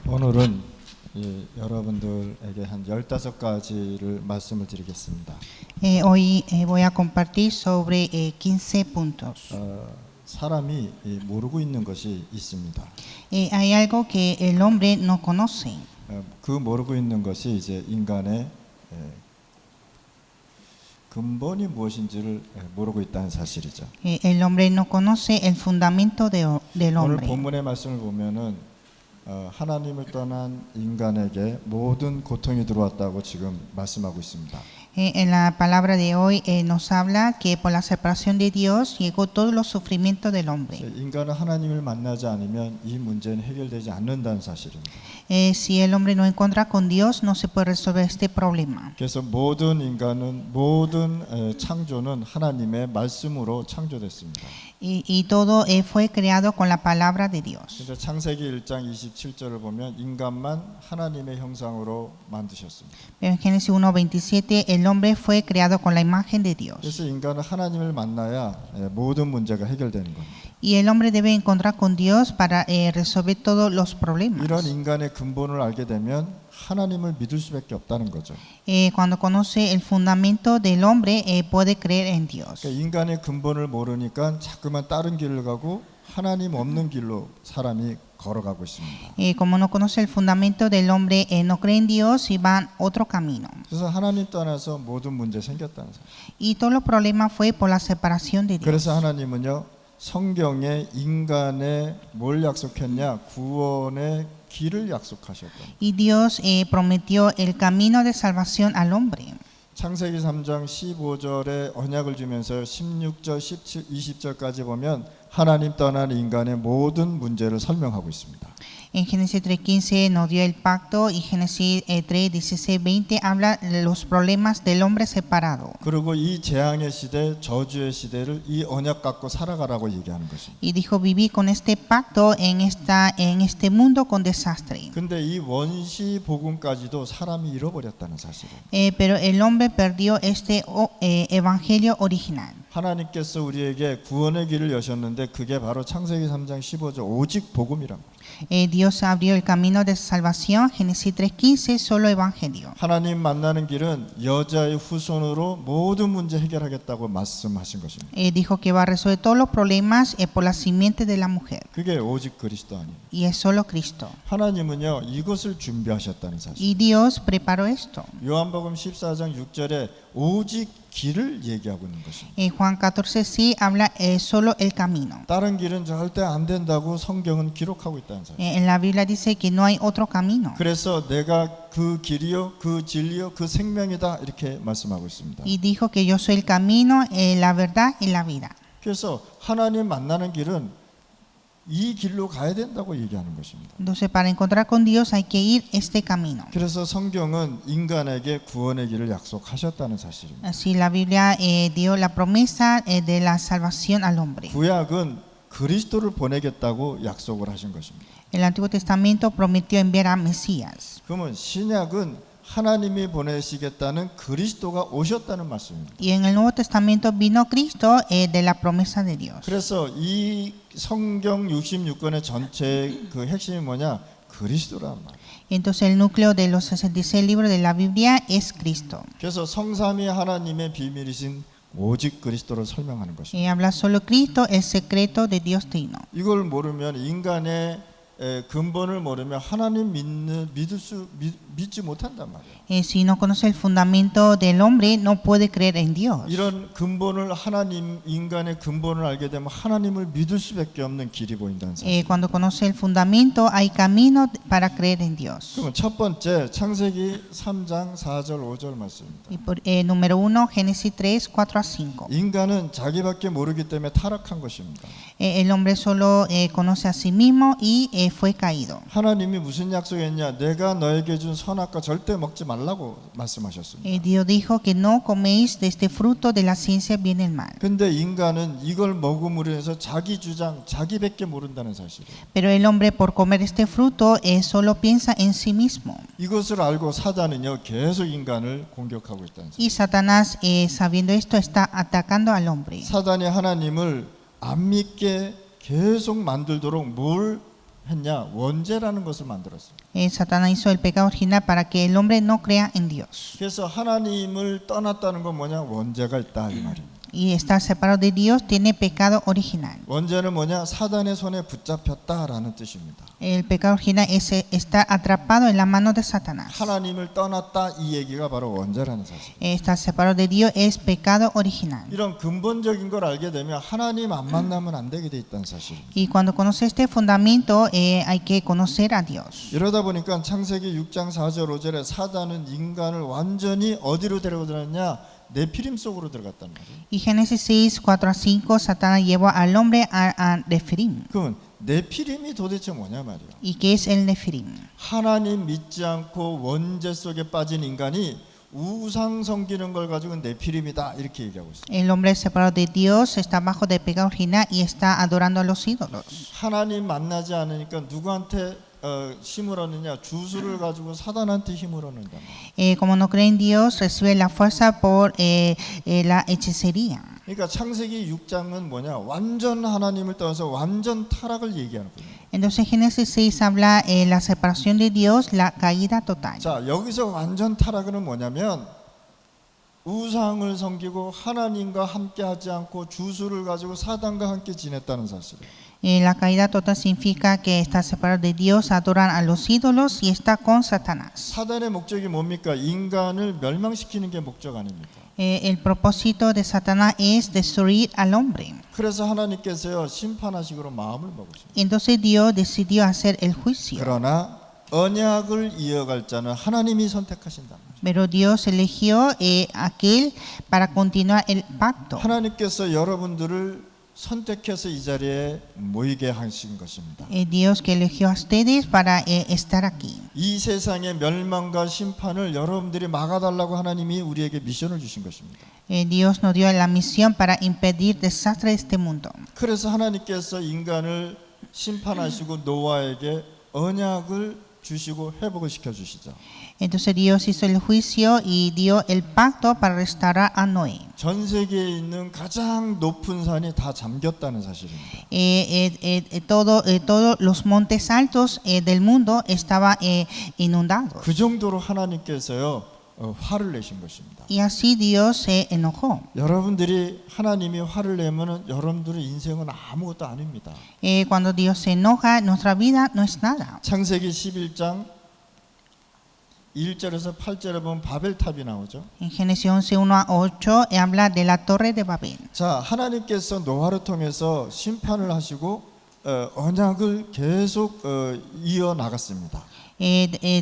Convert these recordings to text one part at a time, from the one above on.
오늘은 여러분들에게 한 15가지를 말씀을 드리겠습니다. Hoy voy a compartir sobre 15 puntos. 사람이 모르고 있는 것이 있습니다. Hay algo que el hombre no conoce. 그 모르고 있는 것이 이제 인간의 근본이 무엇인지를 모르고 있다는 사실이죠. El hombre no conoce el fundamento del 오늘 hombre. 본문의 말씀을 보면은 하나님을 떠난 인간에게 모든 고통이 들어왔다고 지금 말씀하고 있습니다. En la palabra de hoy nos habla que por la separación de Dios llegó todos los sufrimientos del hombre. 인간은 하나님을 만나지 않으면 이 문제는 해결되지 않는다는 사실입니다. Si el hombre no encuentra con Dios, no se puede resolver este problema. 그래서 모든 인간은 모든 창조는 하나님의 말씀으로 창조됐습니다. Y todo fue creado con la palabra de Dios. 그래서 창세기 1장 27절을 보면 인간만 하나님의 형상으로 만드셨습니다. En Génesis 1:27 el hombre fue creado con la imagen de Dios. 그래서 인간은 하나님을 만나야 모든 문제가 해결되는 겁니다. Y el hombre debe encontrar con Dios para resolver todos los problemas. 이런 인간의 근본을 알게 되면 하나님을 믿을 수밖에 없다는 거죠. Cuando conoce el fundamento del hombre, puede creer en Dios. 그러니까 인간의 근본을 모르니까 자꾸만 다른 길을 가고 하나님 없는 길로 사람이 걸어가고 있습니다. Como no conoce el fundamento del hombre, no cree en Dios y van otro camino. 그래서 하나님 떠나서 모든 문제 생겼다는 사실. Y todos los problemas fue por la separación de Dios. 그래서 하나님은요 성경에 인간에 뭘 약속했냐? 구원의 길을 약속하셨다. Y Dios prometió el camino de salvación al hombre. 창세기 3장 15절에 언약을 주면서 16절, 17, 20절까지 보면 하나님 떠난 인간의 모든 문제를 설명하고 있습니다. En Génesis 3:15 nos dio el pacto y Génesis 3:16-20 habla de los problemas del hombre separado. 그리고 이 재앙의 시대, 저주의 시대를 이 언약 갖고 살아가라고 얘기하는 것입니다. Y dijo vivir con este pacto en este mundo con desastre. 근데 이 원시 복음까지도 사람이 잃어버렸다는 사실을. Pero el hombre perdió este evangelio original. 하나님께서 우리에게 구원의 길을 여셨는데 그게 바로 창세기 3장 15절 오직 복음이란 말이에요. Dios abrió el camino de salvación, Génesis 3:15, solo evangelio. 하나님 만나는 길은 여자의 후손으로 모든 문제 해결하겠다고 말씀하신 것입니다. Dijo que va a resolver todos los problemas por la simiente de la mujer. 그게 오직 그리스도 아니에요. Y es solo Cristo. 하나님은요 이것을 준비하셨다는 사실. Y Dios preparó esto. 요한복음 14장 6절에 오직 길을 얘기하고 있는 것입니다. En Juan 14 sí habla solo el camino. 다른 길은 절대 안 된다고 성경은 기록하고 있다는 사실. En la Biblia dice que no hay otro camino. 그래서 내가 그 길이요, 그 진리요, 그 생명이다 이렇게 말씀하고 있습니다. Y dijo que yo soy el camino, la verdad y la vida. 그래서 하나님 만나는 길은 이 길로 가야 된다고 얘기하는 것입니다. Entonces para encontrar con Dios hay que ir este camino. 그래서 성경은 인간에게 구원의 길을 약속하셨다는 사실입니다. Así la Biblia dio la promesa de la salvación al hombre. 구약은 그리스도를 보내겠다고 약속을 하신 것입니다. El Antiguo Testamento prometió enviar a Mesías. 그러면 신약은 하나님이 보내시겠다는 그리스도가 오셨다는 말씀입니다. Y en el Nuevo Testamento vino Cristo de la promesa de Dios. 그래서 이 성경 66권의 전체 그 핵심이 뭐냐? 그리스도란 말이에요. Entonces el núcleo de los 66 libros de la Biblia es Cristo. 그래서 성삼위 하나님의 비밀이신 오직 그리스도를 설명하는 것입니다. Y habla solo Cristo, el secreto de Dios Trino. 이걸 모르면 인간의 근본을 모르면 하나님 믿지 못한단 말이에요. Si no conoce el fundamento del hombre, no puede creer en Dios. 이런 근본을 하나님 인간의 근본을 알게 되면 하나님을 믿을 수밖에 없는 길이 보인다는 사실. Cuando conoce el fundamento, hay camino para creer en Dios. 그러면 첫 번째 창세기 3장 4절 5절 말씀입니다. Y número 1, Génesis 3, 4-5. 인간은 자기밖에 모르기 때문에 타락한 것입니다. El hombre solo conoce a sí mismo y fue caído. 하나님이 무슨 약속했냐? 내가 너에게 준 선악과 절대 먹지 말라고 말씀하셨습니다. Dios dijo que no coméis de este fruto de la ciencia bien y el mal. 근데 인간은 이걸 먹음으로 해서 자기 주장, 자기밖에 모른다는 사실이에요. Pero el hombre por comer este fruto solo piensa en sí mismo. 이것을 알고 사단은요 계속 인간을 공격하고 있다는 사실. Y Satanás, sabiendo esto, está atacando al hombre. 사단이 하나님을 안 믿게 계속 만들도록 뭘 했냐? 원죄라는 것을 만들었어요. Satanás hizo el pecado original para que el hombre no crea en Dios. 그래서 하나님을 떠났다는 건 뭐냐? 원죄가 있다 이 말입니다. Y estar separado de Dios tiene pecado original. 원죄는 뭐냐? 사단의 손에 붙잡혔다라는 뜻입니다. El pecado original es estar atrapado en la mano de Satanás. 하나님을 떠났다 이 얘기가 바로 원죄라는 사실. Estar separado de Dios es pecado original. 이런 근본적인 걸 알게 되면 하나님 안 만나면 안 되게 돼 있다는 사실입니다. Y cuando conoce este fundamento, hay que conocer a Dios. 이러다 보니까 창세기 6장 4절 5절에 사단은 인간을 완전히 어디로 데려들었냐? 네피림 속으로 들어갔단 말이에요. Y Génesis 6, 4 a 5, Satanás llevó al hombre a Nefirim. 그러면 네피림이 도대체 뭐냐 말이에요. ¿Y qué es el Nefirim? 하나님 믿지 않고 원죄 속에 빠진 인간이 우상 섬기는 걸 가지고 네피림이다 이렇게 얘기하고 있어요. El hombre separado de Dios está bajo del pecado original y está adorando a los ídolos. 하나님 만나지 않으니까 누구한테 힘을 얻느냐? 주술을 가지고 사단한테 힘을 얻는다. Como no cree en Dios, recibe la fuerza por la hechicería. 그러니까 창세기 6장은 뭐냐? 완전 하나님을 떠나서 완전 타락을 얘기하는 거예요. Entonces Génesis 6 habla la separación de Dios, la caída total. 자, 여기서 완전 타락은 뭐냐면 우상을 섬기고 하나님과 함께하지 않고 주술을 가지고 사단과 함께 지냈다는 사실이에요. La caída total significa que está separado de Dios, adoran a los ídolos y está con Satanás. 사단의 목적이 뭡니까? 인간을 멸망시키는 게 목적 아닙니까? El propósito de Satanás es destruir al hombre. 그래서 하나님께서요 심판하시기로 마음을 먹으십니다. Entonces Dios decidió hacer el juicio. 그러나 언약을 이어갈 자는 하나님이 선택하신다. Pero Dios eligió aquel para continuar el pacto. 하나님께서 여러분들을 선택해서 이 자리에 모이게 하신 것입니다. Dios que eligió a ustedes para estar aquí. 이 세상의 멸망과 심판을 여러분들이 막아달라고 하나님이 우리에게 미션을 주신 것입니다. Dios nos dio la misión para impedir desastre de este mundo. 그래서 하나님께서 인간을 심판하시고 노아에게 언약을 주시고 회복을 시켜주시죠. Entonces Dios hizo el juicio y dio el pacto para restaurar a Noé. 전 세계에 있는 가장 높은 산이 다 잠겼다는 사실입니다. Todos los montes altos del mundo estaban inundados. 그 정도로 하나님께서요 화를 내신 것입니다. Y así Dios se enojó. 여러분들이 하나님이 화를 내면은 여러분들의 인생은 아무것도 아닙니다. Cuando Dios se enoja, nuestra vida no es nada. 창세기 11장 1절에서 8절에 보면 바벨탑이 나오죠. En Génesis 11, 1 a 8 habla de la torre de Babel. 자, 하나님께서 노아를 통해서 심판을 하시고 언약을 계속 이어 나갔습니다.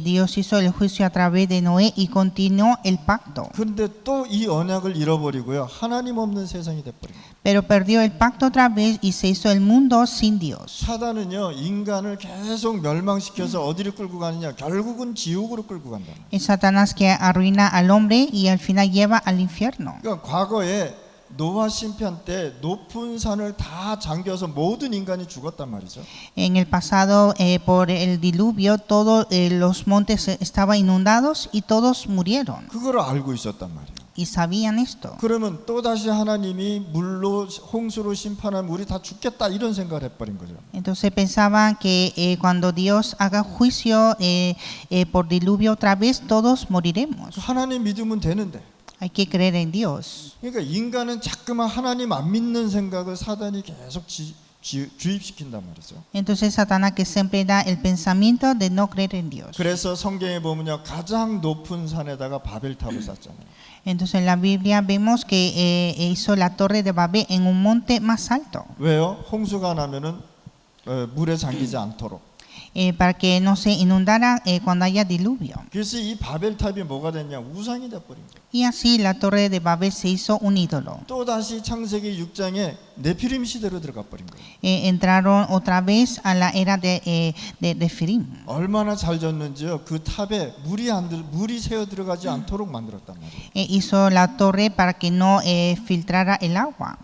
Dios hizo el juicio a través de Noé y continuó el pacto. 그런데 또 이 언약을 잃어버리고요. 하나님 없는 세상이 돼버립니다. Pero perdió el pacto otra vez y se hizo el mundo sin Dios. 사단은요 인간을 계속 멸망시켜서 어디를 끌고 가느냐? 결국은 지옥으로 끌고 간다. Es Satanás que arruina al hombre y al final lleva al infierno. 그러니까 과거에 노아 심판 때 높은 산을 다 잠겨서 모든 인간이 죽었단 말이죠. En el pasado, por el diluvio, todos los montes estaban inundados y todos murieron. 그걸 알고 있었단 말이에요. Y sabían esto. 그러면 또 다시 하나님이 물로 홍수로 심판하면 우리 다 죽겠다 이런 생각을 해버린 거죠. Entonces pensaban que cuando Dios haga juicio por diluvio otra vez, todos moriremos. 하나님 믿으면 되는데. Hay que creer en Dios. 그러니까 인간은 자꾸만 하나님 안 믿는 생각을 사단이 계속 주입시킨단 말이죠. Entonces Satanás que siempre da el pensamiento de no creer en Dios. 그래서 성경에 보면요 가장 높은 산에다가 바벨탑을 쌓잖아요. Entonces en la Biblia vemos que hizo la torre de Babel en un monte más alto. 왜요? 홍수가 나면은 물에 잠기지 않도록. Para que no se inundara cuando haya diluvio. 그래서 이 바벨탑이 뭐가 됐냐? 우상이 돼버린 거예요. Y así la torre de Babel se hizo un ídolo. 또 다시 창세기 6장에 네피림 시대로 들어가 버린 거예요. Entraron otra vez a la era de Nefirim. 얼마나 잘 졌는지요. 그 탑에 물이 새어 들어가지 않도록 만들었단 말이에요. Hizo la torre para que no filtrara el agua.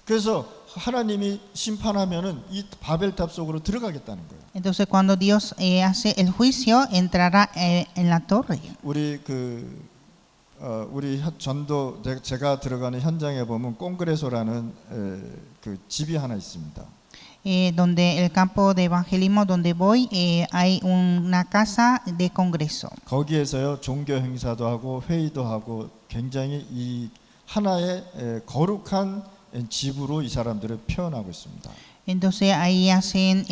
그래서 하나님이 심판하면은 이 바벨탑 속으로 들어가겠다는 거예요. Entonces cuando Dios hace el juicio entrará en la torre. 우리 전도 제가 들어가는 현장에 보면 꽁그레소라는 그 집이 하나 있습니다. donde el campo de evangelismo donde voy hay una casa de congreso. 거기에서요 종교 행사도 하고 회의도 하고 굉장히 이 하나의 거룩한 집으로 이 사람들을 표현하고 있습니다. Entonces ahí hacen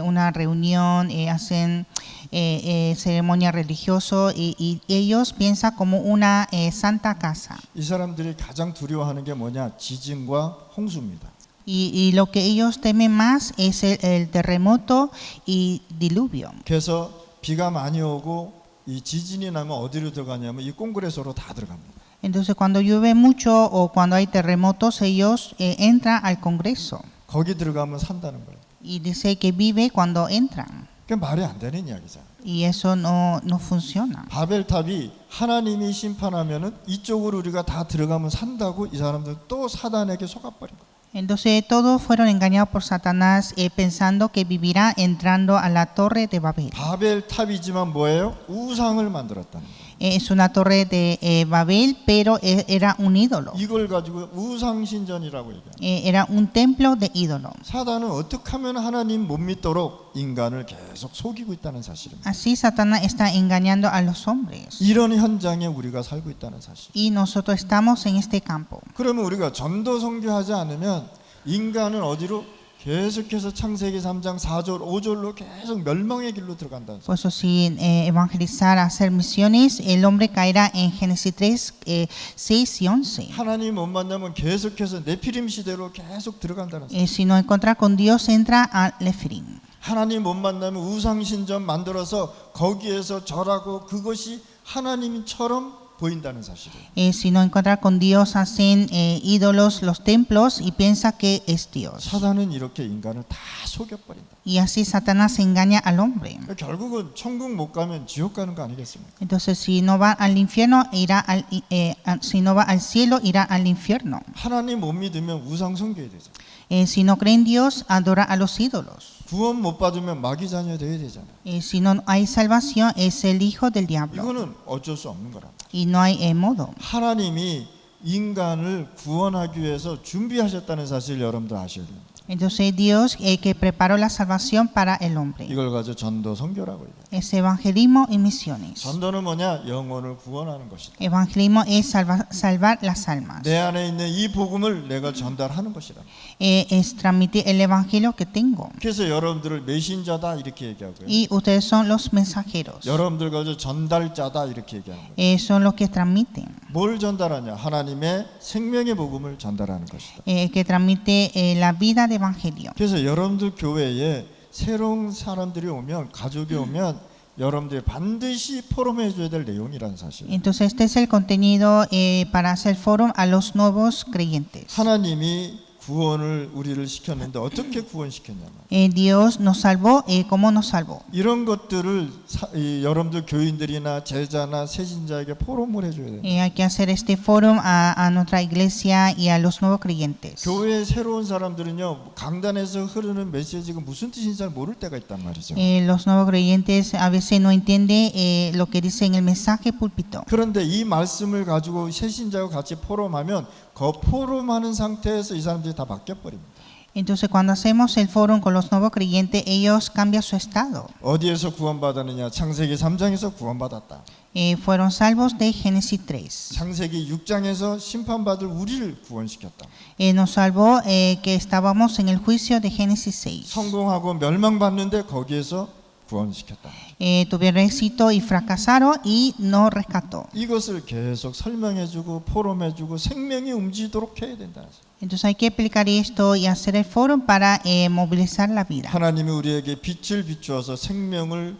una reunión, hacen ceremonia religiosa y ellos piensan como una santa casa. 이 사람들이 가장 두려워하는 게 뭐냐? 지진과 홍수입니다. Y lo que ellos temen más es el terremoto y diluvio. 그래서 비가 많이 오고 이 지진이 나면 어디로 들어가냐면 이 콩그레소로 다 들어갑니다. Entonces cuando llueve mucho o cuando hay terremotos ellos entran al Congreso 거기 들어가면 산다는 거예요. y dice que vive cuando entran. 그게 말이 안 되는 이야기잖아요. Y eso no funciona. 바벨탑이 하나님이 심판하면은 이쪽으로 우리가 다 들어가면 산다고 이 사람들 또 사단에게 속아버린 거예요. Entonces todos fueron engañados por Satanás pensando que vivirá entrando a la torre de Babel. 바벨탑이지만 뭐예요? 우상을 만들었다는 거예요. Es una torre de Babel, pero era un ídolo. 이걸 가지고 우상신전이라고 얘기해요. Era un templo de ídolo. 사단은 어떻게 하면 하나님 못 믿도록 인간을 계속 속이고 있다는 사실입니다. Así Satanás está engañando a los hombres. 이런 현장에 우리가 살고 있다는 사실. Y nosotros estamos en este campo. 그러면 우리가 전도 선교하지 않으면 인간은 어디로 계속해서 창세기 3장 4절 5절로 계속 멸망의 길로 들어간다는 Por eso sin evangelizar, hacer misiones, el hombre caerá en Génesis 3, 6 y 11. 하나님 못 만나면 계속해서 네피림 시대로 계속 들어간다는 사실. Si no encuentra con Dios, entra a Lefirim. 하나님 못 만나면 우상신전 만들어서 거기에서 절하고 그것이 하나님처럼 보인다는 사실이에요. Si no encuentra con Dios, hacen ídolos los templos y piensa que es Dios. 사단은 이렇게 인간을 다 속여버린다. Y así Satanás engaña al hombre. 결국은 천국 못 가면 지옥 가는 거 아니겠습니까? Entonces, si no va al infierno, si no va al cielo, irá al infierno. 하나님 못 믿으면 우상 섬겨야 되죠. Si no cree en Dios, adora a los ídolos. 구원 못 받으면 마귀 자녀 돼야 되잖아요. Si no hay salvación, es el hijo del diablo. 이거는 어쩔 수 없는 거라. Y no hay modo. 하나님이 인간을 구원하기 위해서 준비하셨다는 사실 여러분들 아셔야 돼요. Entonces Dios que preparó la salvación para el hombre. 이걸 가지고 전도 선교라고 해요. Es evangelismo y misiones. 전도는 뭐냐? 영혼을 구원하는 것이다. Evangelismo es salvar las almas. 내 안에 있는 이 복음을 내가 전달하는 것이다. Es transmitir el evangelio que tengo. 그래서 여러분들을 메신저다 이렇게 얘기하고요. Y ustedes son los mensajeros. 여러분들 가지고 전달자다 이렇게 얘기하는 거예요. Son los que transmiten. 뭘 전달하냐? 하나님의 생명의 복음을 전달하는 것이다. Que transmite la vida de evangelio. 그래서 여러분들 교회에 새로운 사람들이 오면 가족이 오면 여러분들이 반드시 포럼해 줘야 될 내용이라는 사실. Entonces este es el contenido para hacer foro a los nuevos creyentes. 하나님이 구원을 우리를 시켰는데 어떻게 구원시켰냐면 Dios nos salvó, ¿cómo nos salvó? 이런 것들을 여러분들 교인들이나 제자나 세신자에게 포럼을 해줘야 돼요. Hay que hacer este foro a nuestra iglesia y a los nuevos creyentes. 교회에 새로운 사람들은요 강단에서 흐르는 메시지가 무슨 뜻인지 잘 모를 때가 있단 말이죠. Los nuevos creyentes a veces no entienden lo que dice en el mensaje púlpito. 그런데 이 말씀을 가지고 세신자와 같이 포럼하면 그 포럼하는 상태에서 이 사람들이 다 바뀌어 버립니다. Entonces cuando hacemos el foro con los nuevos creyentes, ellos cambian su estado. 어디에서 구원받았느냐? 창세기 3장에서 구원받았다. Fueron salvos de Génesis 3. 창세기 6장에서 심판받을 우리를 구원시켰다. Nos salvó que estábamos en el juicio de Génesis 6. 성공하고 멸망받는데 거기에서 구원시켰다. Tuvieron éxito y fracasaron y no rescató. 이것을 계속 설명해주고 포럼해주고 생명이 움직이도록 해야 된다. Entonces hay que explicar esto y hacer el foro para movilizar la vida. 하나님이 우리에게 빛을 비추어서 생명을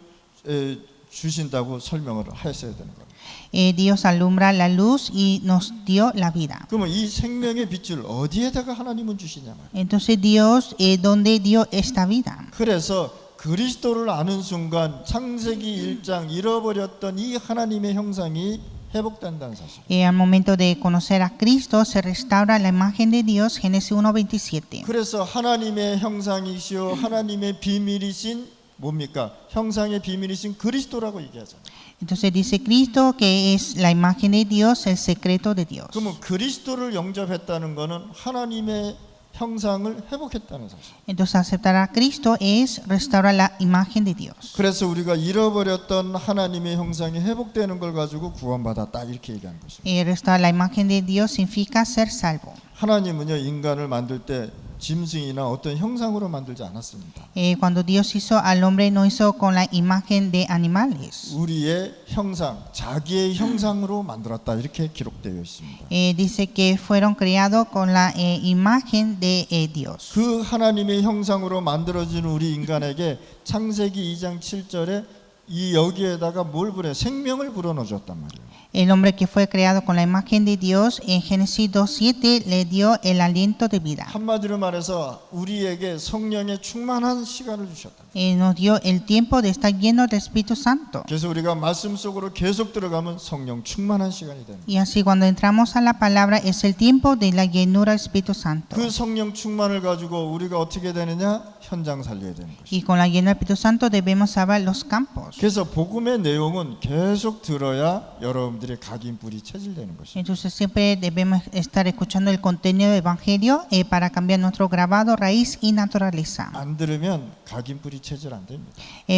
주신다고 설명을 하셔야 되는 겁니다. Dios alumbra la luz y nos dio la vida. 그러면 이 생명의 빛을 어디에다가 하나님은 주시냐 말이에요. Entonces Dios, ¿dónde dio esta vida? 그래서 그리스도를 아는 순간 창세기 1장 잃어버렸던 이 하나님의 형상이 회복된다는 사실. Al momento de conocer a Cristo se restaura la imagen de Dios, Génesis 1:27. 그래서 하나님의 형상이시오 하나님의 비밀이신 뭡니까? 형상의 비밀이신 그리스도라고 얘기하잖아요. Entonces dice Cristo que es la imagen de Dios, el secreto de Dios. 그러면 그리스도를 영접했다는 것은 하나님의 형상을 회복했다는 사실. Entonces aceptar a Cristo es restaurar la imagen de Dios. 그래서 우리가 잃어버렸던 하나님의 형상이 회복되는 걸 가지고 구원받았다 이렇게 얘기하는 것입니다. Restaurar la imagen de Dios significa ser salvo. 하나님은요 인간을 만들 때 짐승이나 어떤 형상으로 만들지 않았습니다. Cuando Dios hizo al hombre no hizo con la imagen de animales. 우리의 형상, 자기의 형상으로 만들었다 이렇게 기록되어 있습니다. Dice que fueron creados con la imagen de Dios. 그 하나님의 형상으로 만들어진 우리 인간에게 창세기 2장 7절에 이 여기에다가 뭘 불어 생명을 불어넣어 줬단 말이에요. El hombre que fue creado con la imagen de Dios en Génesis 2:7 le dio el aliento de vida. 한마디로 말해서 우리에게 성령의 충만한 시간을 주셨다. Nos dio el tiempo de estar lleno del Espíritu Santo. 그래서 우리가 말씀 속으로 계속 들어가면 성령 충만한 시간이 됩니다. Y así cuando entramos a la palabra es el tiempo de la llenura del Espíritu Santo. 그 성령 충만을 가지고 우리가 어떻게 되느냐? 현장 살려야 되는 것이죠. Y con la llenura del Espíritu Santo debemos salvar los campos. 그래서 복음의 내용은 계속 들어야 여러분들의 각인뿔이 체질되는 것이죠. Entonces siempre debemos estar escuchando el contenido del Evangelio para cambiar nuestro grabado, raíz y naturaleza. 안 들으면 각인뿔이 체질 안 됩니다.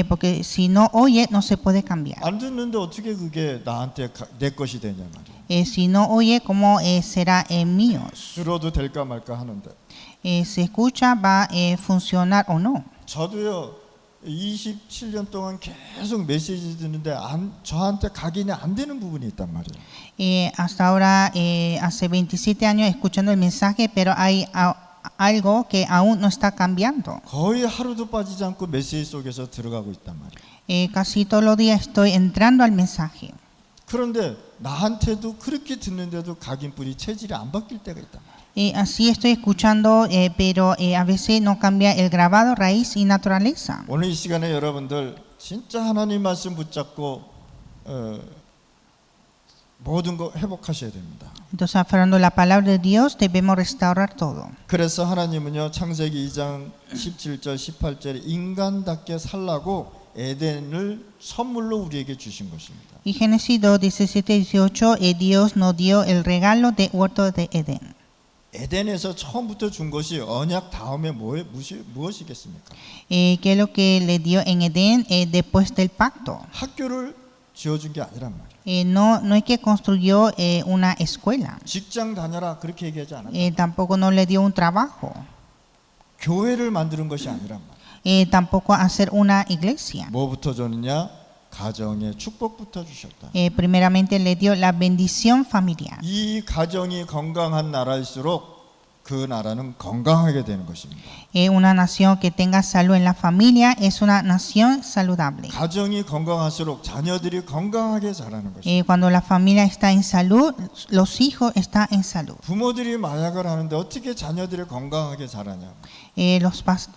Porque si no oye no se puede cambiar. 안 듣는데 어떻게 그게 나한테 내 것이 되냐 말이에요. Si no oye, ¿cómo será míos? 들어도 될까 말까 하는데 Si escucha, ¿va a funcionar o no? 저도요 27년 동안 계속 메시지 듣는데 저한테 각인이 안 되는 부분이 있단 말이에요. Hasta ahora, hace 27 años escuchando el mensaje, pero hay algo que aún no está cambiando. 거의 하루도 빠지지 않고 메시지 속에서 들어가고 있단 말이에요. Casi todos los días estoy entrando al mensaje. 그런데 나한테도 그렇게 듣는데도 각인뿔이 체질이 안 바뀔 때가 있단 말이에요. Así estoy escuchando, pero a veces no cambia el grabado, raíz y naturaleza. 오늘 이 시간에 여러분들 진짜 하나님 말씀 붙잡고 모든 거 회복하셔야 됩니다. Entonces, aferrando la palabra de Dios, debemos restaurar todo. 그래서 하나님은요 창세기 2장 17절 18절에 인간답게 살라고 에덴을 선물로 우리에게 주신 것입니다. Y Génesis 2, 17, 18, Dios nos dio el regalo del huerto de Edén. 에덴에서 처음부터 준 것이 언약 다음에 무엇이겠습니까? ¿Qué es lo que le dio en Edén después del pacto? 학교를 지어준 게 아니란 말이에요. No es que construyó una escuela. 직장 다녀라 그렇게 얘기하지 않았다. Tampoco no le dio un trabajo. 교회를 만드는 것이 아니란 말이에요. Tampoco hacer una iglesia. 뭐부터 줬느냐? 가정의 축복부터 주셨다. Primeramente le dio la bendición familiar. 이 가정이 건강한 나라일수록 그 나라는 건강하게 되는 것입니다. Una nación que tenga salud en la familia es una nación saludable. 가정이 건강할수록 자녀들이 건강하게 자라는 것입니다. Cuando la familia está en salud, los hijos están en salud. 부모들이 마약을 하는데 어떻게 자녀들이 건강하게 자라냐?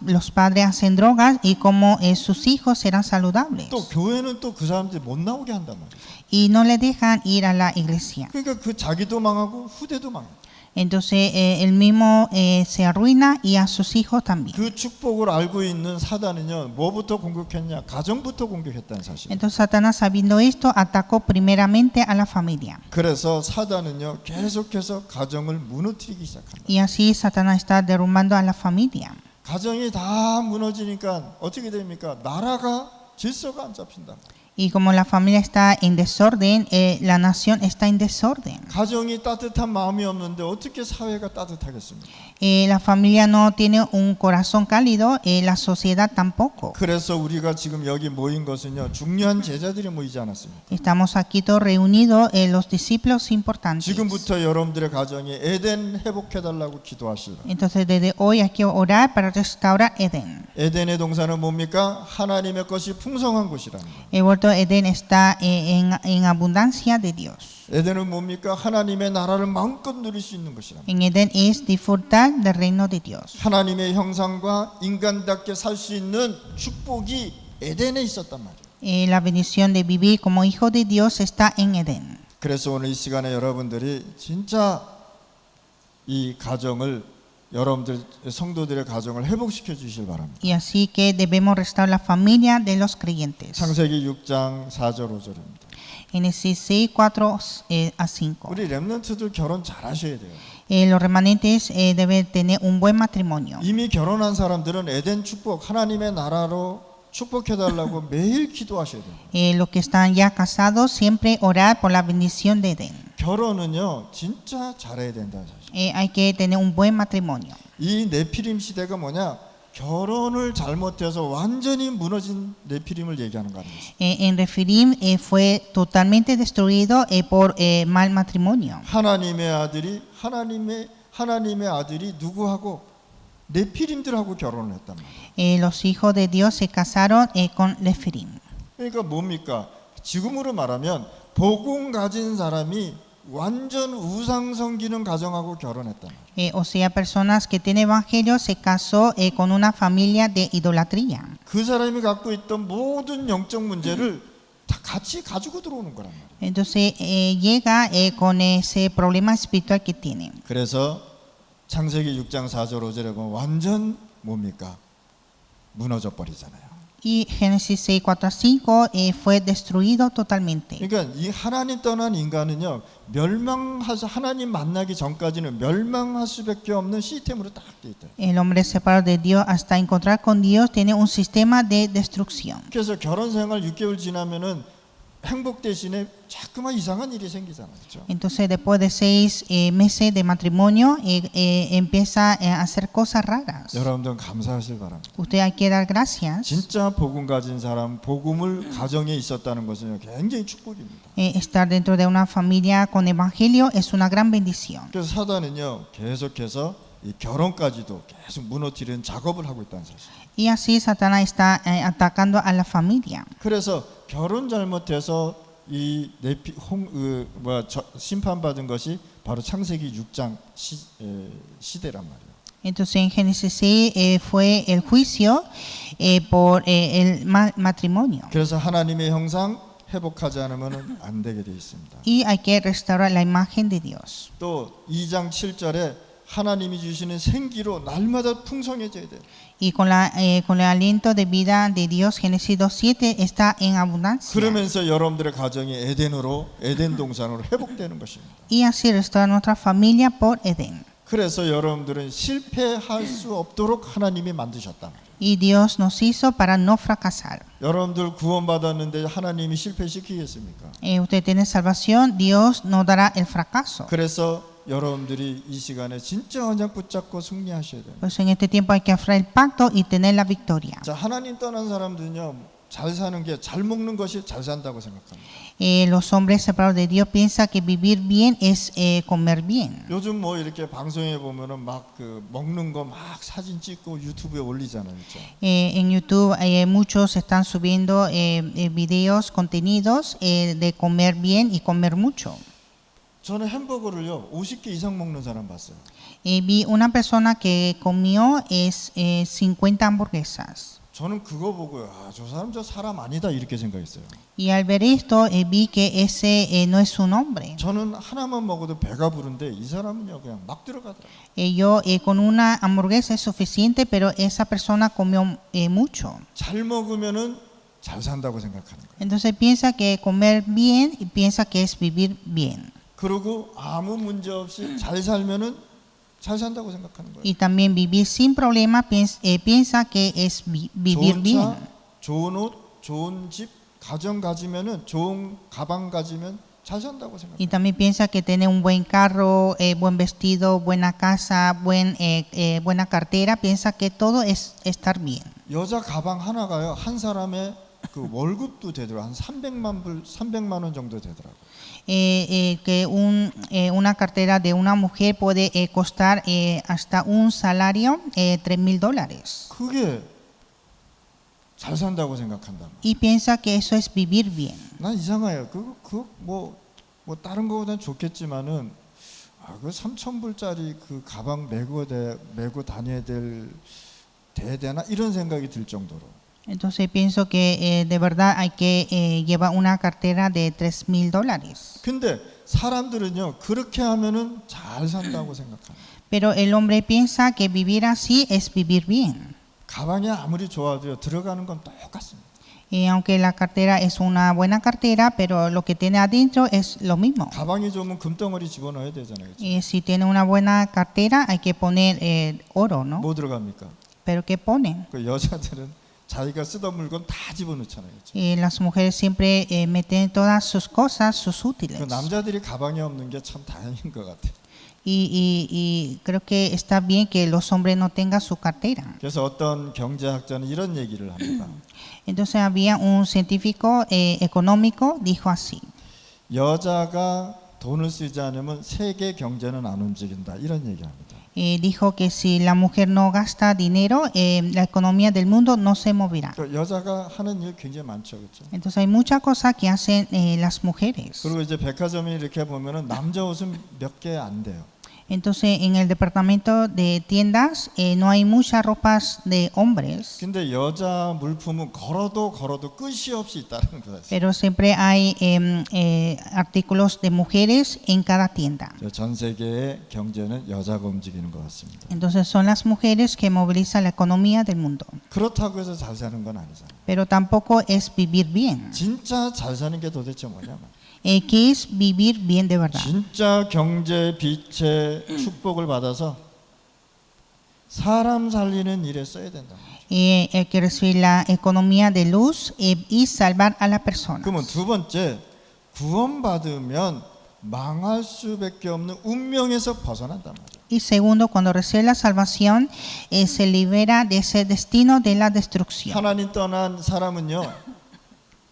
Los padres hacen drogas y cómo sus hijos serán saludables. 또 교회는 또 그 사람들이 못 나오게 한단 말이에요. Y no le dejan ir a la iglesia. 그러니까 그 자기도 망하고 후대도 망해요. Entonces él mismo se arruina y a sus hijos también. 그 축복을 알고 있는 사단은요 뭐부터 공격했냐? 가정부터 공격했다는 사실. Entonces Satanás, sabiendo esto, atacó primeramente a la familia. 그래서 사단은요 계속해서 가정을 무너뜨리기 시작합니다. Y así Satanás está derrumbando a la familia. 가정이 다 무너지니까 어떻게 됩니까? 나라가 질서가 안 잡힌다. Y como la familia está en desorden, la nación está en desorden. 가정이 따뜻한 마음이 없는데 어떻게 사회가 따뜻하겠습니까? La familia no tiene un corazón cálido, la sociedad tampoco. 그래서 우리가 지금 여기 모인 것은요 중요한 제자들이 모이지 않았습니다. Estamos aquí todos reunidos, los discípulos importantes. 지금부터 여러분들의 가정이 에덴 회복해달라고 기도하시라. Entonces desde hoy hay que orar para restaurar Edén. 에덴의 동산은 뭡니까? 하나님의 것이 풍성한 곳이라는 거예요. El huerto de Edén está en abundancia de Dios. 에덴은 뭡니까? 하나님의 나라를 마음껏 누릴 수 있는 것이라는 거예요. En Edén es disfrutar del reino de Dios. 하나님의 형상과 인간답게 살 수 있는 축복이 에덴에 있었단 말이에요. La bendición de vivir como hijo de Dios está en Edén. 그래서 오늘 이 시간에 여러분들이 진짜 이 가정을 여러분들 성도들의 가정을 회복시켜 주실 바랍니다. Y así que debemos restaurar la familia de los creyentes. 창세기 6장 4절 5절입니다. Génesis 6, 4 a 5. 우리 렘넌트들 결혼 잘하셔야 돼요. Los remanentes deben tener un buen matrimonio. 이미 결혼한 사람들은 에덴 축복, 하나님의 나라로 축복해달라고 매일 기도하셔야 돼요. Los que están ya casados, siempre orar por la bendición de Edén. 결혼은요 진짜 잘해야 된다. Hay que tener un buen matrimonio. 이 네피림 시대가 뭐냐? 결혼을 잘못해서 완전히 무너진 네피림을 얘기하는 거아니에요. En Refirim fue totalmente destruido por mal matrimonio. 하나님의 아들이 누구하고 네피림들하고 결혼을 했단 말이에요. Los hijos de Dios se casaron con Refirim. 그러니까 뭡니까? 지금으로 말하면 복음 가진 사람이 완전 우상 섬기는 가정하고 결혼했단 말이에요. O sea, personas que tienen evangelio se casó con una familia de idolatría. 그 사람이 갖고 있던 모든 영적 문제를 다 같이 가지고 들어오는 거란 말이에요. Entonces llega con ese problema espiritual que tiene. 그래서 창세기 6장 4절 5절에 보면 완전 뭡니까? 무너져 버리잖아요. Y Génesis 6, 4, 5 fue destruido totalmente. 그러니까 이 하나님 떠난 인간은요 하나님 만나기 전까지는 멸망할 수밖에 없는 시스템으로 딱 돼 있다. El hombre separado de Dios hasta encontrar con Dios tiene un sistema de destrucción. 그래서 결혼 생활 6개월 지나면은 행복 대신에 자꾸만 이상한 일이 생기잖아요. 그렇죠? Entonces después de 6 meses de matrimonio empieza a hacer cosas raras. 여러분들 감사하실 바랍니다. Usted hay que dar gracias. 진짜 복음 가진 사람, 복음을 가정에 있었다는 것은 굉장히 축복입니다. Estar dentro de una familia con evangelio es una gran bendición. 그래서 사단은요 계속해서 이 결혼까지도 계속 무너뜨리는 작업을 하고 있다는 사실. Y así Satanás está atacando a la familia. 그래서 결혼 잘못해서 이 심판받은 것이 바로 창세기 6장 시대란 말이에요. Entonces en Génesis 6 fue el juicio por el matrimonio. 그래서 하나님의 형상 회복하지 않으면 안 되게 되어 있습니다. Y hay que restaurar la imagen de Dios. 또 2장 7절에 하나님이 주시는 생기로 날마다 풍성해져야 돼요. Y con el aliento de vida de Dios, Génesis 2:7 está en abundancia. 그러면서 여러분들의 가정이 에덴 동산으로 회복되는 것입니다. Y así restaurar nuestra familia por Edén. 그래서 여러분들은 실패할 수 없도록 하나님이 만드셨단 말이에요. Y Dios nos hizo para no fracasar. 여러분들 구원받았는데 하나님이 실패시키겠습니까? Usted tiene salvación, Dios no dará el fracaso. 그래서 여러분들이 이 시간에 진짜 언약 붙잡고 승리하셔야 돼요. Pues en este tiempo hay que aferrar el pacto y tener la victoria. 자, 하나님 떠난 사람들은요, 잘 사는 게 잘 먹는 것이 잘 산다고 생각합니다. Los hombres separados de Dios piensan que vivir bien es comer bien. 요즘 뭐 이렇게 방송에 보면은 막 그 먹는 거 막 사진 찍고 유튜브에 올리잖아요, 그렇죠? En YouTube muchos están subiendo videos, contenidos de comer bien y comer mucho. 저는 햄버거를요 50개 이상 먹는 사람 봤어요. Vi una persona que comió 50 hamburguesas. 저는 그거 보고 저 사람 아니다 이렇게 생각했어요. Y al ver esto vi que ese no es un hombre. 저는 하나만 먹어도 배가 부른데 이 사람은요 그냥 막 들어가더라고요. Yo con una hamburguesa es suficiente, pero esa persona comió mucho. 잘 먹으면은 잘 산다고 생각하는 거예요. Entonces piensa que comer bien y piensa que es vivir bien. 그리고 아무 문제 없이 잘 살면은 잘 산다고 생각하는 거예요. Y también vivir sin problema piensa que es vivir 좋은 bien. 차, 좋은 옷, 좋은 집, 가정 가지면은 좋은 가방 가지면 잘 산다고 Y 생각해요. también piensa que tener un buen carro, buen vestido, buena casa, buena cartera, piensa que todo es estar bien. 여자 가방 하나가요 한 사람의 그 월급도 되더라고 한 300만 원 정도 되더라고. Que una cartera de una mujer puede costar hasta un salario $3,000. 그게 잘 산다고 생각한다. Y piensa que eso es vivir bien. 난 이상해요. 뭐 다른 거보다는 좋겠지만은 그 3,000불짜리 그 가방 메고 다녀야 돼야 되나 이런 생각이 들 정도로. Entonces pienso que de verdad hay que llevar una cartera de $3,000. 근데 사람들은요 그렇게 하면은 잘 산다고 생각합니다. Pero el hombre piensa que vivir así es vivir bien. 가방이 아무리 좋아도요 들어가는 건 똑같습니다. Aunque la cartera es una buena cartera, pero lo que tiene adentro es lo mismo. 가방이 좋으면 금덩어리 집어넣어야 되잖아요. 그렇죠? Y si tiene una buena cartera, hay que poner oro, ¿no? 뭐 들어갑니까? Pero ¿qué ponen? 그 여자들은 자기가 쓰던 물건 다 집어넣잖아요. 그렇죠? Las mujeres siempre meten todas sus cosas, sus útiles. 그 남자들이 가방이 없는 게 참 다행인 것 같아요. Y creo que está bien que los hombres no tengan su cartera. 그래서 어떤 경제학자는 이런 얘기를 합니다. Entonces había un científico económico, dijo así. 여자가 돈을 쓰지 않으면 세계 경제는 안 움직인다. 이런 얘기합니다. Dijo que si la mujer no gasta dinero, la economía del mundo no se moverá. 그 여자가 하는 일 굉장히 많죠, 그렇죠? Entonces hay muchas cosas que hacen las mujeres. 그리고 이제 백화점에 이렇게 보면은 남자 옷은 몇 개 안 돼요. Entonces en el departamento de tiendas no hay muchas ropas de hombres, 근데 여자 물품은 걸어도 끝이 없이 있다는 거예요. pero siempre hay artículos de mujeres en cada tienda. 전 세계의 경제는 여자가 움직이는 것 같습니다. Entonces son las mujeres que movilizan la economía del mundo. 그렇다고 해서 잘 사는 건 아니잖아요. Pero tampoco es vivir bien. 진짜 잘 사는 게 도대체 뭐냐면 ¿Qué es vivir bien de verdad? 진짜 경제 빛의 축복을 받아서 사람 살리는 일에 써야 된다. Hay que recibir la economía de luz y salvar a la persona. 그러면 두 번째, 구원받으면 망할 수밖에 없는 운명에서 벗어난단 말이에요. Y segundo, cuando recibe la salvación, se libera de ese destino de la destrucción. 하나님 떠난 사람은요,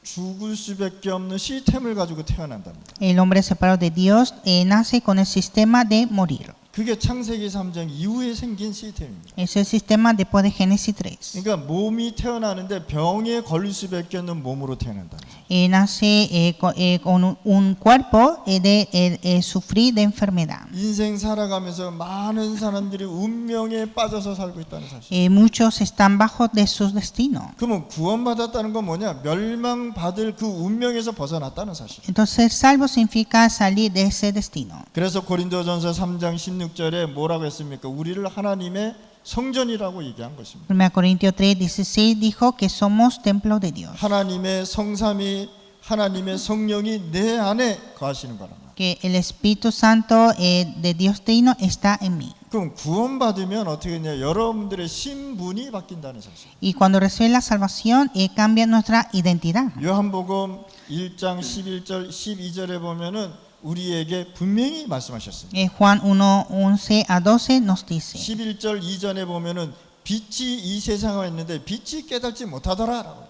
죽을 수밖에 없는 시스템을 가지고 태어난답니다. El hombre separado de Dios nace con el sistema de morir. 그게 창세기 3장 이후에 생긴 시스템입니다. Es el sistema después de Génesis 3. 그러니까 몸이 태어나는데 병에 걸릴 수밖에 없는 몸으로 태어난다. Nace con un cuerpo de sufrir de enfermedad. 인생 살아가면서 많은 사람들이 운명에 빠져서 살고 있다는 사실. Muchos están bajo de sus destinos. 그러면 구원받았다는 건 뭐냐? 멸망받을 그 운명에서 벗어났다는 사실. Entonces, salvo significa salir de ese destino. 그래서 고린도전서 3장 16절에 뭐라고 했습니까? 우리를 하나님의 성전이라고 얘기한 것입니다. 1 Corintios 3:16 dijo que somos templo de Dios. 하나님의 성삼위, 하나님의 성령이 내 안에 거하시는 거란 말이에요. Que el Espíritu Santo de Dios Trino está en mí. 그럼 구원받으면 어떻게 되냐? 여러분들의 신분이 바뀐다는 사실. Y cuando recibe la salvación, cambia nuestra identidad. 요한복음 1장 11절 12절에 보면은 우리에게 분명히 말씀하셨습니다. Juan 1:11-12 nos dice. 11절 이전에 보면은 빛이 이 세상에 왔는데 빛이 깨닫지 못하더라라고.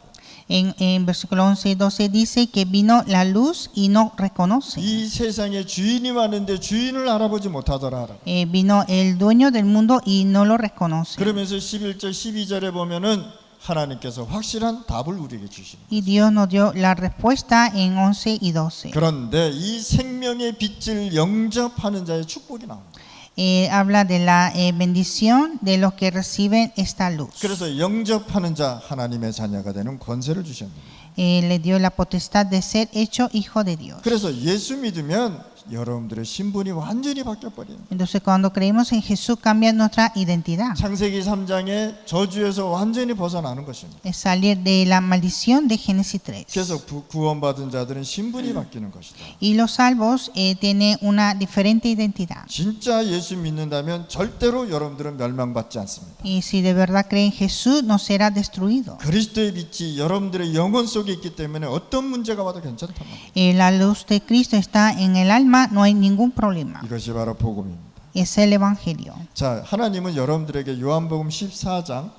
En versículo 11-12 dice que vino la luz y no reconoce. 이 세상에 주인이 왔는데 주인을 알아보지 못하더라라고. Vino el dueño del mundo y no lo reconoce. 그러면서 11절 12절에 보면은 하나님께서 확실한 답을 우리에게 주십니다. Y Dios nos dio la respuesta en 11 y 12. 그런데 이 생명의 빛을 영접하는 자의 축복이 나옵니다. Habla de la bendición de los que reciben esta luz. 그래서 영접하는 자 하나님의 자녀가 되는 권세를 주셨습니다. Le dio la potestad de ser hecho hijo de Dios. 그래서 예수 믿으면 여러분들의 신분이 완전히 바뀌어버려요. Entonces cuando creemos en Jesús cambia nuestra identidad. 창세기 3장의 저주에서 완전히 벗어나는 것입니다. Es salir de la maldición de Génesis 3. 그래서 구원받은 자들은 신분이 바뀌는 것이다. Y los salvos tienen una diferente identidad. 진짜 예수 믿는다면 절대로 여러분들은 멸망받지 않습니다. Y si de verdad creen en Jesús no será destruido. 그리스도의 빛이 여러분들의 영혼 속에 있기 때문에 어떤 문제가 와도 괜찮단 말이에요. La luz de Cristo está en el alma, no hay ningún problema. 이것이 바로 복음입니다. Es el evangelio. 자, 하나님은 여러분들에게 요한복음 14장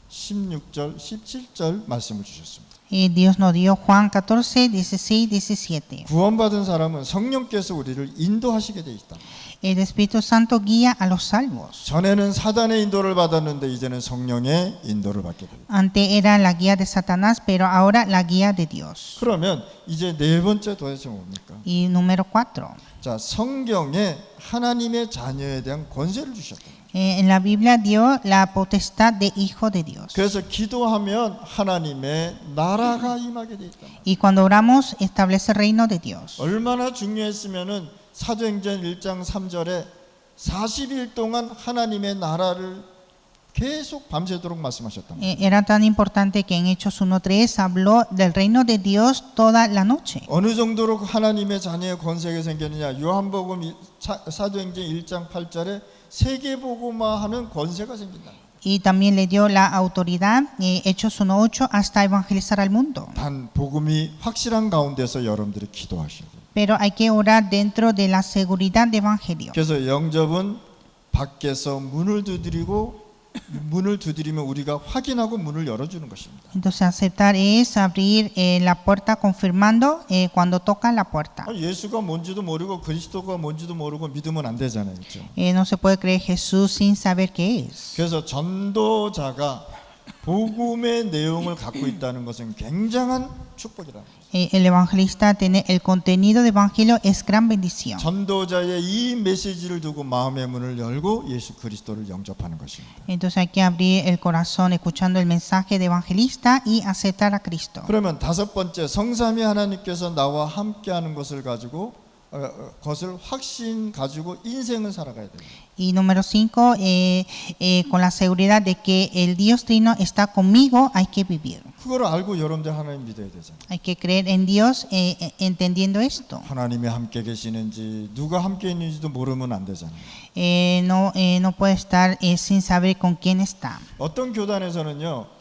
16절, 17절 말씀을 주셨습니다. Dios nos dio Juan 14, 16, 17. 구원받은 사람은 성령께서 우리를 인도하시게 돼 있다. El Espíritu Santo guía a los salvos. 전에는 사단의 인도를 받았는데 이제는 성령의 인도를 받게 됩니다. Antes era la guía de Satanás, pero ahora la guía de Dios. 그러면 이제 네 번째 도대체 뭡니까? Y número 4. 자, 성경에 하나님의 자녀에 대한 권세를 주셨다. En la Biblia dio la potestad de hijo de Dios. 그래서 기도하면 하나님의 나라가 임하게 돼 있다. Y cuando oramos establece el reino de Dios. 얼마나 중요했으면은 사도행전 1장 3절에 40일 동안 하나님의 나라를 계속 밤새도록 말씀하셨단 말이에요. Era tan importante que en Hechos 1:3 habló del reino de Dios toda la noche. 어느 정도로 하나님의 자녀의 권세가 생겼느냐? 요한복음 사도행전 1장 8절에 세계복음화하는 권세가 생긴다. Y también le dio la autoridad, Hechos 1:8, hasta evangelizar al mundo. 단 복음이 확실한 가운데서 여러분들이 기도하셔야 돼요. Pero hay que orar dentro de la seguridad de evangelio. 그래서 영접은 밖에서 문을 두드리면 우리가 확인하고 문을 열어주는 것입니다. Entonces aceptar es abrir la puerta confirmando cuando toca la puerta. 예수가 뭔지도 모르고 그리스도가 뭔지도 모르고 믿으면 안 되잖아요, 그렇죠? No se puede creer Jesús sin saber qué es. 그래서 전도자가 복음의 내용을 갖고 있다는 것은 굉장한 축복이라는 거죠. El evangelista tiene el contenido de evangelio es gran bendición. 전도자의 이 메시지를 두고 마음의 문을 열고 예수 그리스도를 영접하는 것입니다. Entonces hay que abrir el corazón escuchando el mensaje de evangelista y aceptar a Cristo. 그러면 다섯 번째, 성삼위 하나님께서 나와 함께하는 것을 가지고 것을 확신 가지고 인생을 살아가야 돼요. Y número 5, con la seguridad de que el Dios Trino está conmigo, hay que vivir. 그걸 알고 여러분들 하나님 믿어야 되잖아요. Hay que creer en Dios entendiendo esto. 하나님이 함께 계시는지 누가 함께 있는지도 모르면 안 되잖아요. No puede estar sin saber con quién está. 어떤 교단에서는요,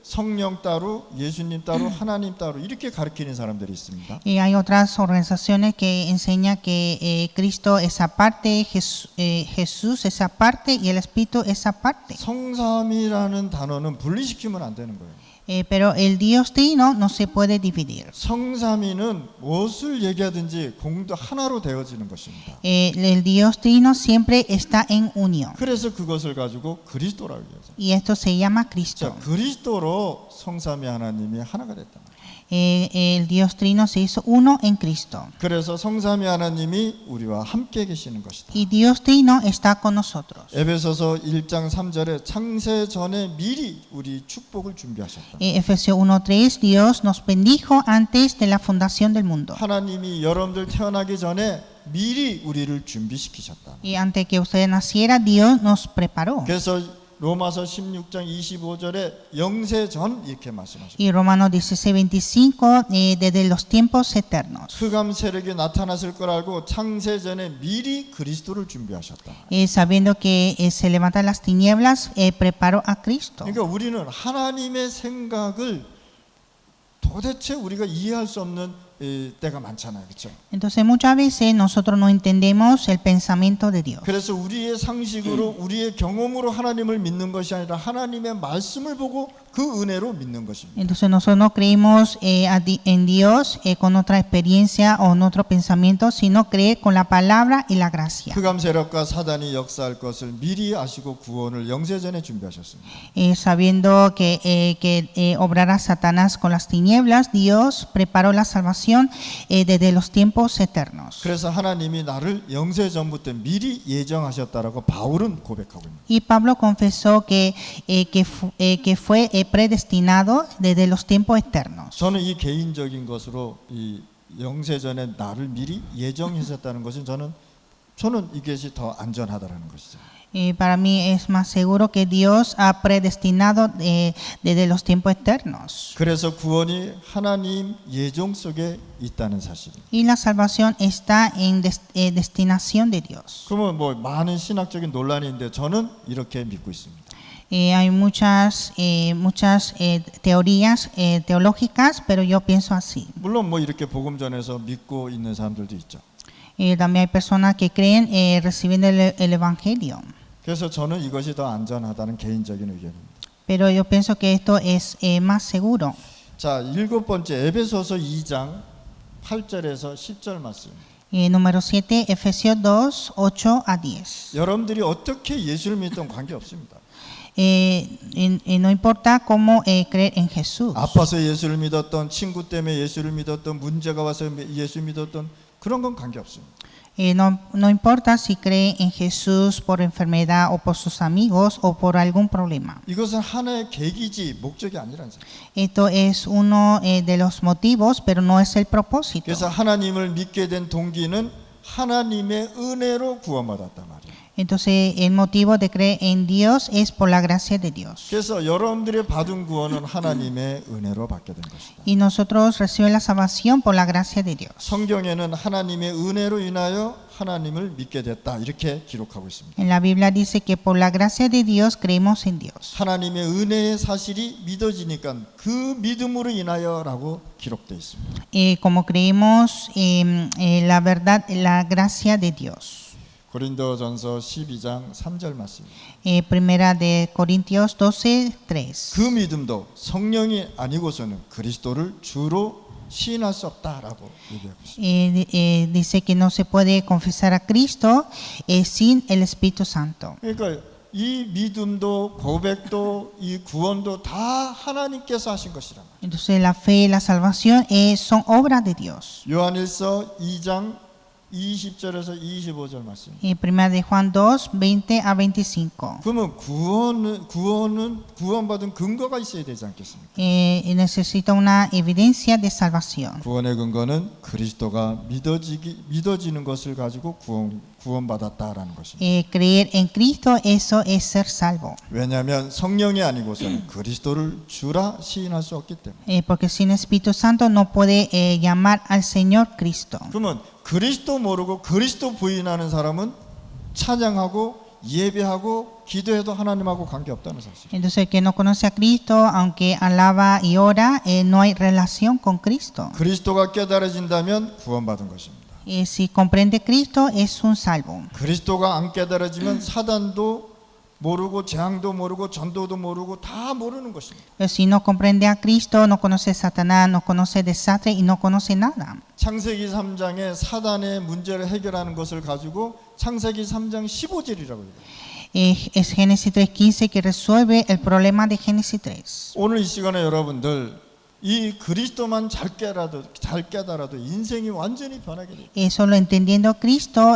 성령 따로, 예수님 따로, 하나님 따로 이렇게 가르치는 사람들이 있습니다. Y hay otras organizaciones que enseñan que Cristo es aparte, Jesús es aparte y el Espíritu es aparte. 성삼이라는 단어는 분리시키면 안 되는 거예요. Pero el Dios Trino no se puede dividir. 성삼위는 무엇을 얘기하든지 공도 하나로 되어지는 것입니다. El Dios Trino siempre está en unión. 그래서 그것을 가지고 그리스도라고 얘기하죠. Y esto se llama 자, Cristo. 그리스도로 성삼위 하나님이 하나가 됐다. El Dios Trino se hizo uno en Cristo. 그래서 성삼위 하나님이 우리와 함께 계시는 것이다. Y Dios Trino está con nosotros. 에베소서 1장 3절에 창세 전에 미리 우리 축복을 준비하셨다. Efesios 1:3, Dios nos bendijo antes de la fundación del mundo. 하나님이 여러분들 태어나기 전에 미리 우리를 준비시키셨다. Y antes que usted naciera, Dios nos preparó. 그래서 로마서 16장 25절에 영세 전 이렇게 말씀하셨다. Y Romanos 16:25, desde los tiempos eternos. 흑암 세력이 나타났을 걸 알고 창세 전에 미리 그리스도를 준비하셨다. Sabiendo que se levantan las tinieblas, preparó a Cristo. 그러니까 우리는 하나님의 생각을 도대체 우리가 이해할 수 없는 때가 많잖아요, 그렇죠? Entonces muchas veces nosotros no entendemos el pensamiento de Dios. 그래서 우리의 상식으로 우리의 경험으로 하나님을 믿는 것이 아니라 하나님의 말씀을 보고 그 은혜로 믿는 것입니다. Entonces nosotros no creemos en Dios con nuestra experiencia o nuestro pensamiento, sino creer con la palabra y la gracia. 흑암 세력과 사단이 역사할 것을 미리 아시고 구원을 영세전에 준비하셨습니다. Sabiendo que obrará Satanás con las tinieblas, Dios preparó la salvación desde los tiempos eternos. 그래서 하나님이 나를 영세전부터 미리 예정하셨다라고 바울은 고백하고 있습니다. Y Pablo confesó que fue predestinado desde los tiempos eternos. 저는 이 개인적인 것으로 이 영세전에 나를 미리 예정하셨다는 것은 저는 이것이 더 안전하다라는 것이죠. Para mí es más seguro que Dios ha predestinado desde los tiempos eternos. 그래서 구원이 하나님 예정 속에 있다는 사실입니다. Y la salvación está en destinación de Dios. 그러면 뭐 많은 신학적인 논란이 있는데 저는 이렇게 믿고 있습니다. Hay muchas teorías teológicas, pero yo pienso así. 물론 뭐 이렇게 복음 전해서 믿고 있는 사람들도 있죠. También hay personas que creen recibiendo el evangelio. 그래서 저는 이것이 더 안전하다는 개인적인 의견입니다. Pero yo pienso que esto es más seguro. 자, 일곱 번째 에베소서 2장 8절에서 10절 말씀. Número 7, Efesios 2, 8-10. 여러분들이 어떻게 예수를 믿던 관계없습니다. No importa cómo creer en Jesús. 아파서 예수를 믿었던, 친구 때문에 예수를 믿었던, 문제가 와서 예수 믿었던 그런 건 관계없습니다. No importa si cree en Jesús por enfermedad o por sus amigos o por algún problema. 이것은 하나의 계기지 목적이 아니라는 사실. Esto es uno de los motivos, pero no es el propósito. 그래서 하나님을 믿게 된 동기는 하나님의 은혜로 구원받았단 말이에요. Entonces, el motivo de creer en Dios es por la gracia de Dios. 그래서 여러분들이 받은 구원은 하나님의 은혜로 받게 된 것이다. Y nosotros recibimos la salvación por la gracia de Dios. 성경에는 하나님의 은혜로 인하여 하나님을 믿게 됐다 이렇게 기록하고 있습니다. En la Biblia dice que por la gracia de Dios creemos en Dios. 하나님의 은혜의 사실이 믿어지니까 그 믿음으로 인하여라고 기록되어 있습니다. Como creemos en la verdad, la gracia de Dios. 고린도전서 12장 3절 말씀. Primera de Corintios 12:3. 그 믿음도 성령이 아니고서는 그리스도를 주로 시인할 수 없다라고 얘기하고 있습니다. Dice que no se puede confesar a Cristo sin el Espíritu Santo. 그러니까 이 믿음도 고백도 이 구원도 다 하나님께서 하신 것이란 말이에요. Entonces la fe y la salvación son obras de Dios. 요한일서 2장 20절에서 25절 말씀. Primera de Juan 2, 20 a 25. 그러면 구원받은 근거가 있어야 되지 않겠습니까? Necesita una evidencia de salvación. 구원의 근거는 그리스도가 믿어지는 것을 가지고 구원받았다라는 것입니다. Creer en Cristo, eso es ser salvo. 왜냐하면 성령이 아니고서는 그리스도를 주라 시인할 수 없기 때문에. Porque sin Espíritu Santo no puede llamar al Señor Cristo. 그러면 그리스도 모르고 그리스도 부인하는 사람은 찬양하고 예배하고 기도해도 하나님하고 관계없다는 사실. Entonces el que no conoce a Cristo, aunque alaba y ora, no hay relación con Cristo. 그리스도가 깨달아진다면 구원받은 것입니다. Si comprende Cristo, es un salvo. 그리스도가 안 깨달아지면 사단도 모르고 재앙도 모르고 전도도 모르고 다 모르는 것입니다. Pero si no comprende a Cristo, no conoce a Satanás, no conoce desastre y no conoce nada. 창세기 3장에 사단의 문제를 해결하는 것을 가지고 창세기 3장 15절이라고 해요. Es Génesis 3:15 que resuelve el problema de Génesis 3. 오늘 이 시간에 여러분들 이 그리스도만 잘 깨달아도 인생이 완전히 변하게 돼요. Solo entendiendo Cristo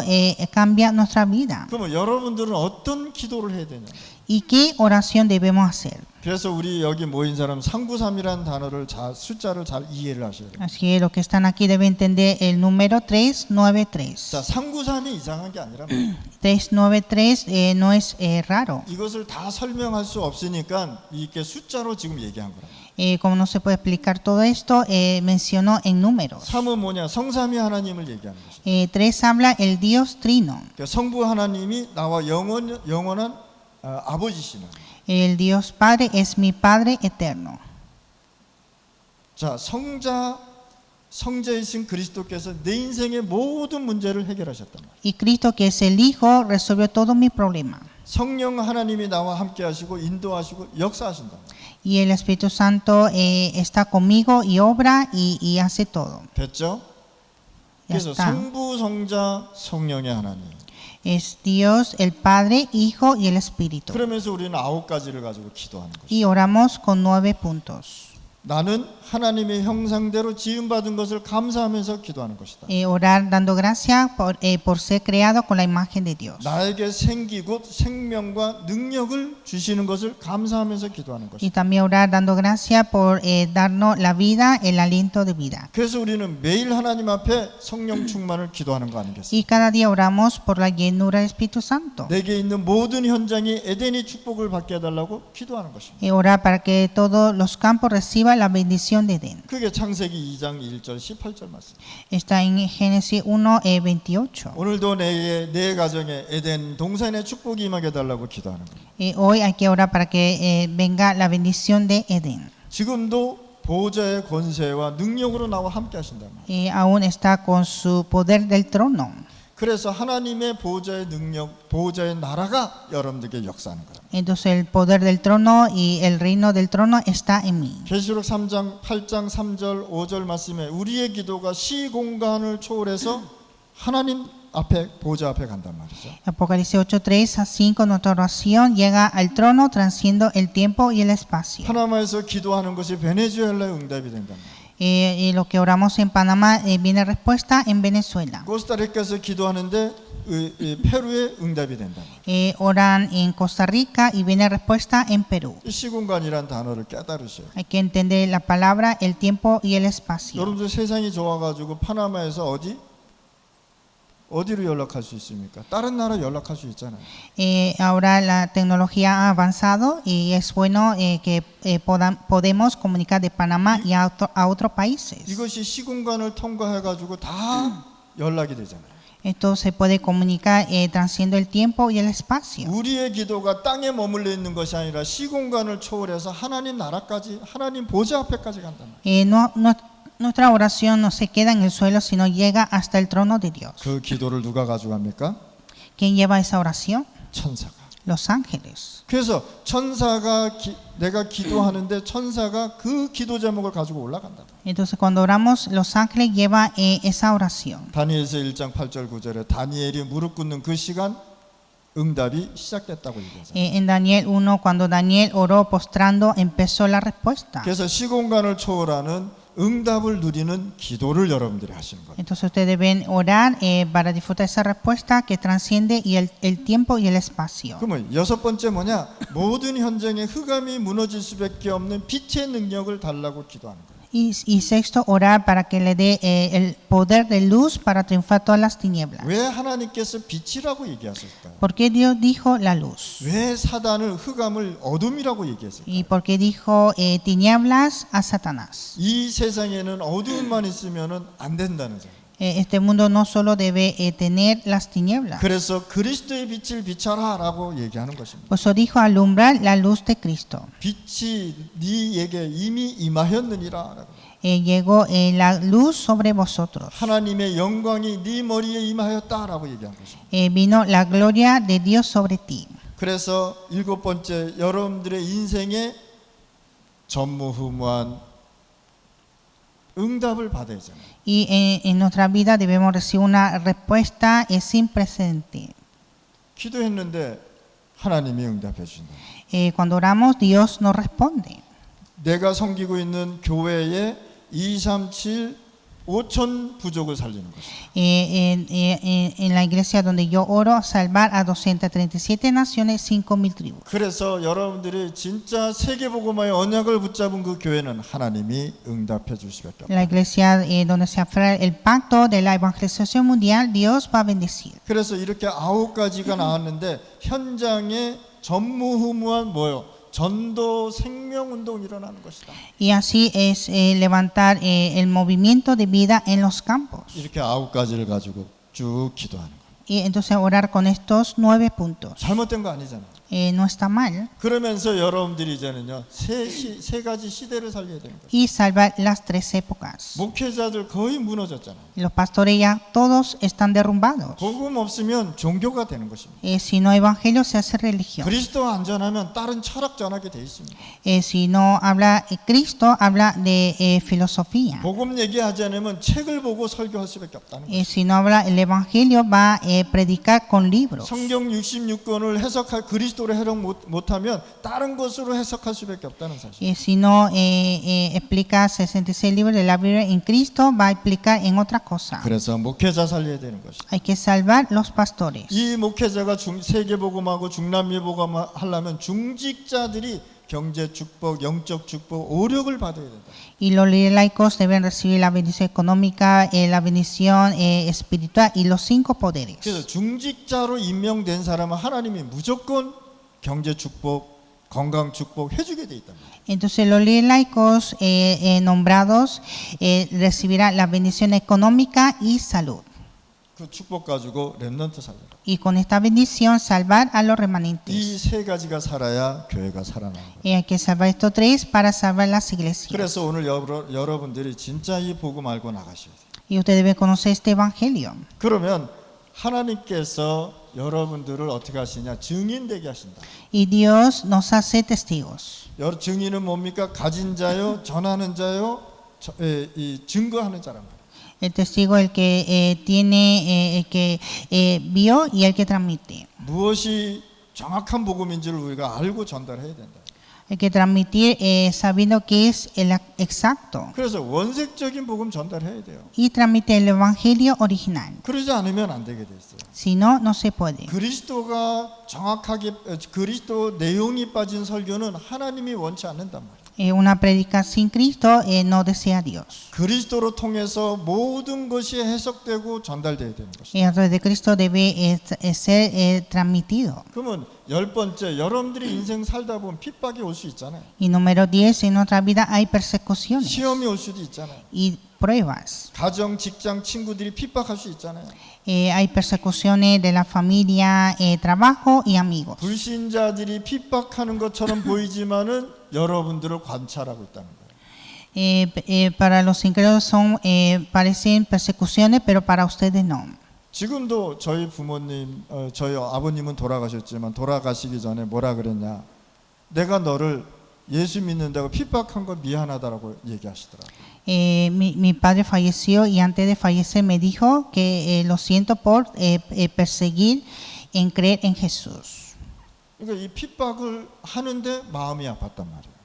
cambia nuestra vida. 그러면 여러분들은 어떤 기도를 해야 되냐? ¿Y qué oración debemos hacer? 그래서 우리 여기 모인 사람 393이라는 단어를 숫자를 잘 이해를 하셔야 돼요. Así que los que están aquí deben entender el número 393. 자, 393이 이상한 게 아니라 말이에요. 393 no es raro. 이것을 다 설명할 수 없으니까 이렇게 숫자로 지금 얘기한 거라. Como no se puede explicar todo esto, mencionó en números. 3은 뭐냐? 성삼위 하나님을 얘기하는 것이죠. 3 habla el Dios Trino. 그러니까 성부 하나님이 나와 영원한 아버지시는. El Dios Padre es mi Padre eterno. 자, 성자이신 그리스도께서 내 인생의 모든 문제를 해결하셨단 말이에요. Y Cristo, que es el Hijo, resolvió todo mi problema. 성령 하나님이 나와 함께 하시고 인도하시고 역사하신다. Y el Espíritu Santo está conmigo y obra y hace todo. 됐죠? Ya 그래서 está. 성부, 성자, 성령의 하나님. Es Dios, el Padre, Hijo y el Espíritu. 그러면서 우리는 9가지를 가지고 기도하는 것이죠. Y oramos con 9 puntos. 나는 하나님의 형상대로 지음받은 것을 감사하면서 기도하는 것이다. Orar dando gracias por ser creado con la imagen de Dios. 나에게 생기 곧 생명과 능력을 주시는 것을 감사하면서 기도하는 Y 것이다. también orar dando gracias por darnos la vida, el aliento de vida. 그래서 우리는 매일 하나님 앞에 성령 충만을 기도하는 거 아니겠습니까? Y cada día oramos por la llenura del Espíritu Santo. 내게 있는 모든 현장이 에덴의 축복을 받게 해달라고 기도하는 것입니다. Y orar para que todos los campos reciban la bendición de Edén. 그게 창세기 2장 1절 18절 말씀. Está en Génesis 1:28. 오늘도 내 가정에 에덴 동산의 축복이 임하게 해달라고 기도하는 거예요. Hoy hay que orar para que venga la bendición de Edén. 지금도 보호자의 권세와 능력으로 나와 함께 하신단 말이에요. Aún está con su poder del trono. 그래서 하나님의 보호자의 능력, 보호자의 나라가 여러분들에게 역사하는 거예요. Entonces el poder del trono y el reino del trono está en mí. 계시록 3장 8장 3절 5절 말씀에 우리의 기도가 시공간을 초월해서 하나님 앞에 보호자 앞에 간단 말이죠. Apocalipsis 8:3 a 5, nuestra oración llega al trono, transciendo el tiempo y el espacio. 파나마에서 기도하는 것이 베네수엘라의 응답이 된단 말이에요. Y lo que oramos en Panamá viene respuesta en Venezuela. 코스타리카에서 기도하는데 페루의 응답이 된단 말이에요. Oran en Costa Rica y viene respuesta en Perú. 이 시공간이란 단어를 깨달으셔요. Hay que entender la palabra, el tiempo y el espacio. 여러분들 세상이 좋아가지고 파나마에서 어디 어디로 연락할 수 있습니까? 다른 나라 연락할 수 있잖아요. Ahora la tecnología ha avanzado y es bueno que podemos comunicar de Panamá y a otros países. 이것이 시공간을 통과해가지고 다 연락이 되잖아요. Esto se puede comunicar transciendo el tiempo y el espacio. 우리의 기도가 땅에 머물러 있는 것이 아니라 시공간을 초월해서 하나님 나라까지, 하나님 보좌 앞에까지 간단 말이에요. Nuestra oración no se queda en el suelo, sino llega hasta el trono de Dios. 그 기도를 누가 가져갑니까? ¿Quién lleva esa oración? 천사가. Los ángeles. 그래서 천사가 내가 기도하는데 천사가 그 기도 제목을 가지고 올라간다. Entonces cuando oramos, los ángeles llevan esa oración. 다니엘서 1장 8절 9절에 다니엘이 무릎 꿇는 그 시간 응답이 시작됐다고 얘기하잖아요. En Daniel 1, cuando Daniel oró postrando, empezó la respuesta. 그래서 시공간을 초월하는 응답을 누리는 기도를 여러분들이 하시는 거예요. Entonces ustedes deben orar para disfrutar esa respuesta que transciende y el tiempo y el espacio. 그러면 여섯 번째 뭐냐? 모든 현장에 흑암이 무너질 수밖에 없는 빛의 능력을 달라고 기도하는 거예요. Y sexto, orar para que le dé el poder de luz para triunfar todas las tinieblas. 왜 하나님께서 빛이라고 얘기하셨을까요? ¿Por qué Dios dijo la luz? 왜 사단을 흑암을 어둠이라고 얘기했을까요? ¿Y por qué dijo tinieblas a Satanás? 이 세상에는 어둠만 있으면은 안 된다는 거예요. Este mundo no solo debe tener las tinieblas. 그래서 그리스도의 빛을 비춰라라고 얘기하는 것입니다. Por eso dijo alumbrar la luz de Cristo. 빛이 네에게 이미 임하였느니라. Llegó la luz sobre vosotros. 하나님의 영광이 네 머리에 임하였다라고 얘기한 것입니다. Vino la gloria de Dios sobre ti. 그래서 일곱 번째 여러분들의 인생에 전무후무한 응답을 받아야 하잖아요. Y en nuestra vida debemos recibir una respuesta sin precedente. 기도했는데 하나님이 응답해 주신다. Cuando oramos, Dios nos responde. 내가 섬기고 있는 교회에 237 5천 부족을 살리는 것입니다. En la iglesia donde yo oro, salvar a 237 naciones, 5,000 tribus. 그래서 여러분들이 진짜 세계복음화의 언약을 붙잡은 그 교회는 하나님이 응답해 줄 수밖에 없다. La iglesia donde se aferra el pacto de la evangelización mundial, Dios va a bendecir. 그래서 이렇게 9가지가 나왔는데 현장에 전무후무한 뭐요? 전도 생명운동이 일어나는 것이다. Y así es levantar el movimiento de vida en los campos. 이렇게 9가지를 가지고 쭉 기도하는 거예요. Y entonces orar con estos 9 puntos. 잘못된 거 아니잖아요. No está mal. 그러면서 여러분들이 이제는요 세 가지 시대를 살려야 되는 거예요. Y salvar las 3 épocas. 목회자들 거의 무너졌잖아요. Los pastores ya todos están derrumbados. 복음 없으면 종교가 되는 것입니다. Si no evangelio, se hace religión. 그리스도 안 전하면 다른 철학 전하게 돼 있습니다. Si no habla Cristo, habla de filosofía. 복음 얘기하지 않으면 책을 보고 설교할 수밖에 없다는 거예요. Si no habla el evangelio, va a predicar con libros. 성경 66권을 해석할 그리스도로 해석 못하면 다른 것으로 해석할 수밖에 없다는 사실. Si no explica 66 libros de la Biblia en Cristo, va a explicar en otra cosa. 그래서 목회자 살려야 되는 것이죠. Hay que salvar los pastores. 이 목회자가 세계복음하고 중남미복음 하려면 중직자들이 경제 축복, 영적 축복, 오력을 받아야 된다. Y los líderes laicos deben recibir la bendición económica, la bendición espiritual y los 5 poderes. 그래서 중직자로 임명된 사람은 하나님이 무조건 경제 축복, 건강 축복 해주게 돼 있단 말이에요. Entonces los líderes laicos nombrados recibirán la bendición económica y salud. 그 축복 가지고 렘넌트 살려라. Y con esta bendición salvar a los remanentes. 이 세 가지가 살아야 교회가 살아나는 거예요. Hay que salvar estos 3 para salvar las iglesias. 그래서 오늘 여러분들이 진짜 이 복음 알고 나가셔야 돼요. Y usted debe conocer este evangelio. 그러면 하나님께서 여러분들을 어떻게 하시냐? 증인되게 하신다. Y Dios nos hace testigos. 증인은 뭡니까? 가진 자요, 전하는 자요, 이 증거하는 자란 말이에요. El testigo, el que tiene, el que vio y el que transmite. 무엇이 정확한 복음인지를 우리가 알고 전달해야 된다. El que transmitir sabiendo que es el exacto. 그래서 원색적인 복음 전달해야 돼요. Y transmite el evangelio original. 그러지 않으면 안 되게 돼 있어요. Si no, no se puede. 그리스도가 정확하게 그리스도 내용이 빠진 설교는 하나님이 원치 않는단 말이에요. Una prédica sin Cristo no desea a Dios. 그리스도로 통해서 모든 것이 해석되고 전달돼야 되는 것입니다. A través de Cristo debe ser transmitido. 그러면 10번째, 여러분들이 인생 살다 보면 핍박이 올 수 있잖아요. Y número 10, en nuestra vida hay persecuciones 시험이 올 수도 있잖아요. y pruebas. 가정, 직장, 친구들이 핍박할 수 있잖아요. Hay persecuciones de la familia, trabajo y amigos. 불신자들이 핍박하는 것처럼 보이지만은 여러분들을 관찰하고 있다는 거예요. Para los incrédulos parecen persecuciones, pero para ustedes no. 지금도 저희 부모님, 저희 아버님은 돌아가셨지만 돌아가시기 전에 뭐라 그랬냐? 내가 너를 예수 믿는다고 핍박한 거 미안하다라고 얘기하시더라고요. Mi padre falleció y antes de fallecer me dijo que lo siento por perseguir en creer en Jesús. 그러니까 이 핍박을 하는데 마음이 아팠단 말이에요.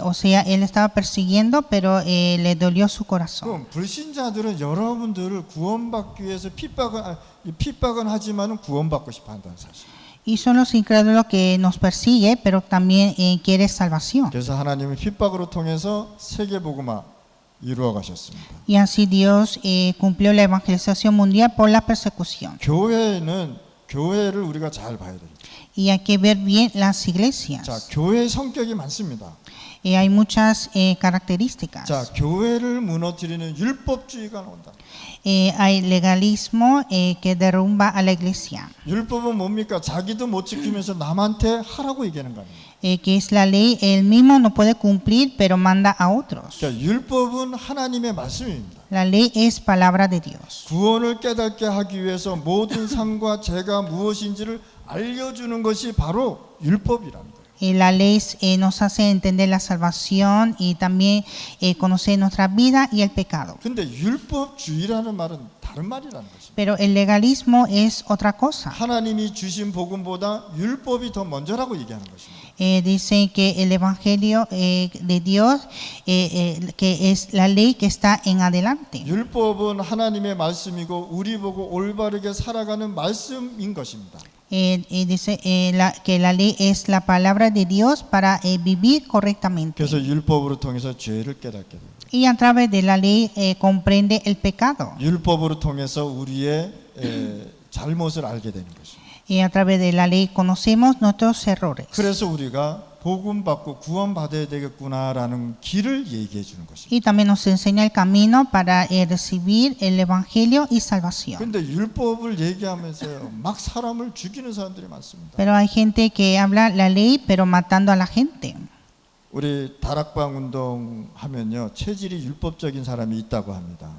O sea, él estaba persiguiendo, pero le dolió su corazón. 그럼 불신자들은 여러분들을 구원받기 위해서 핍박은 하지만은 구원받고 싶어 한다는 사실. Y son los incrédulos que nos persigue, pero también quiere salvación. 그래서 하나님은 핍박으로 통해서 세계복음화 이루어 가셨습니다. Y así Dios cumplió la evangelización mundial por la persecución. 교회를 우리가 잘 봐야 됩니다. Y hay que ver bien las iglesias. 자, 교회의 성격이 많습니다. Hay muchas características. 자, 교회를 무너뜨리는 율법주의가 나온다. Hay legalismo que derrumba a la iglesia. 율법은 뭡니까? 자기도 못 지키면서 남한테 하라고 얘기하는 거 아니에요. Que es la ley, él mismo no puede cumplir, pero manda a otros. 그러니까 율법은 하나님의 말씀입니다. La ley es palabra de Dios. 구원을 깨닫게 하기 위해서 모든 삶과 죄가 무엇인지를 알려주는 것이 바로 율법이라는 거예요. La ley nos hace entender la salvación y también conocer nuestra vida y el pecado. 근데 율법주의라는 말은 다른 말이라는 것입니다. Pero el legalismo es otra cosa. 하나님이 주신 복음보다 율법이 더 먼저라고 얘기하는 것입니다. Dice que el evangelio de Dios que es la ley que está en adelante. 율법은 하나님의 말씀이고 우리 보고 올바르게 살아가는 말씀인 것입니다. Dice que la ley es la palabra de Dios para vivir correctamente. 그래서 율법으로 통해서 죄를 깨닫게 됩니다. Y a través de la ley comprende el pecado. 율법으로 통해서 우리의 잘못을 알게 되는 것입니다. Y a través de la ley conocemos nuestros errores. 그래서 우리가 복음 받고 구원 받아야 되겠구나라는 길을 얘기해 주는 것입니다. Y también nos enseña el camino para recibir el evangelio y salvación. 근데 율법을 얘기하면서요, 막 사람을 죽이는 사람들이 많습니다. Pero hay gente que habla la ley pero matando a la gente. 우리 다락방 운동 하면요, 체질이 율법적인 사람이 있다고 합니다.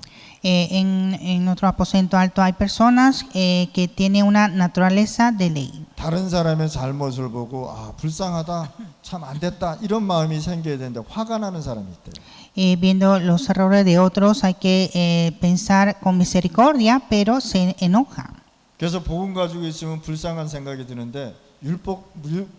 En nuestro aposento alto hay personas que tienen una naturaleza de ley. 다른 사람의 잘못을 보고 아 불쌍하다, 참 안 됐다 이런 마음이 생겨야 되는데 화가 나는 사람이 있대요. Viendo los errores de otros hay que pensar con misericordia, pero se enoja. 그래서 복음 가지고 있으면 불쌍한 생각이 드는데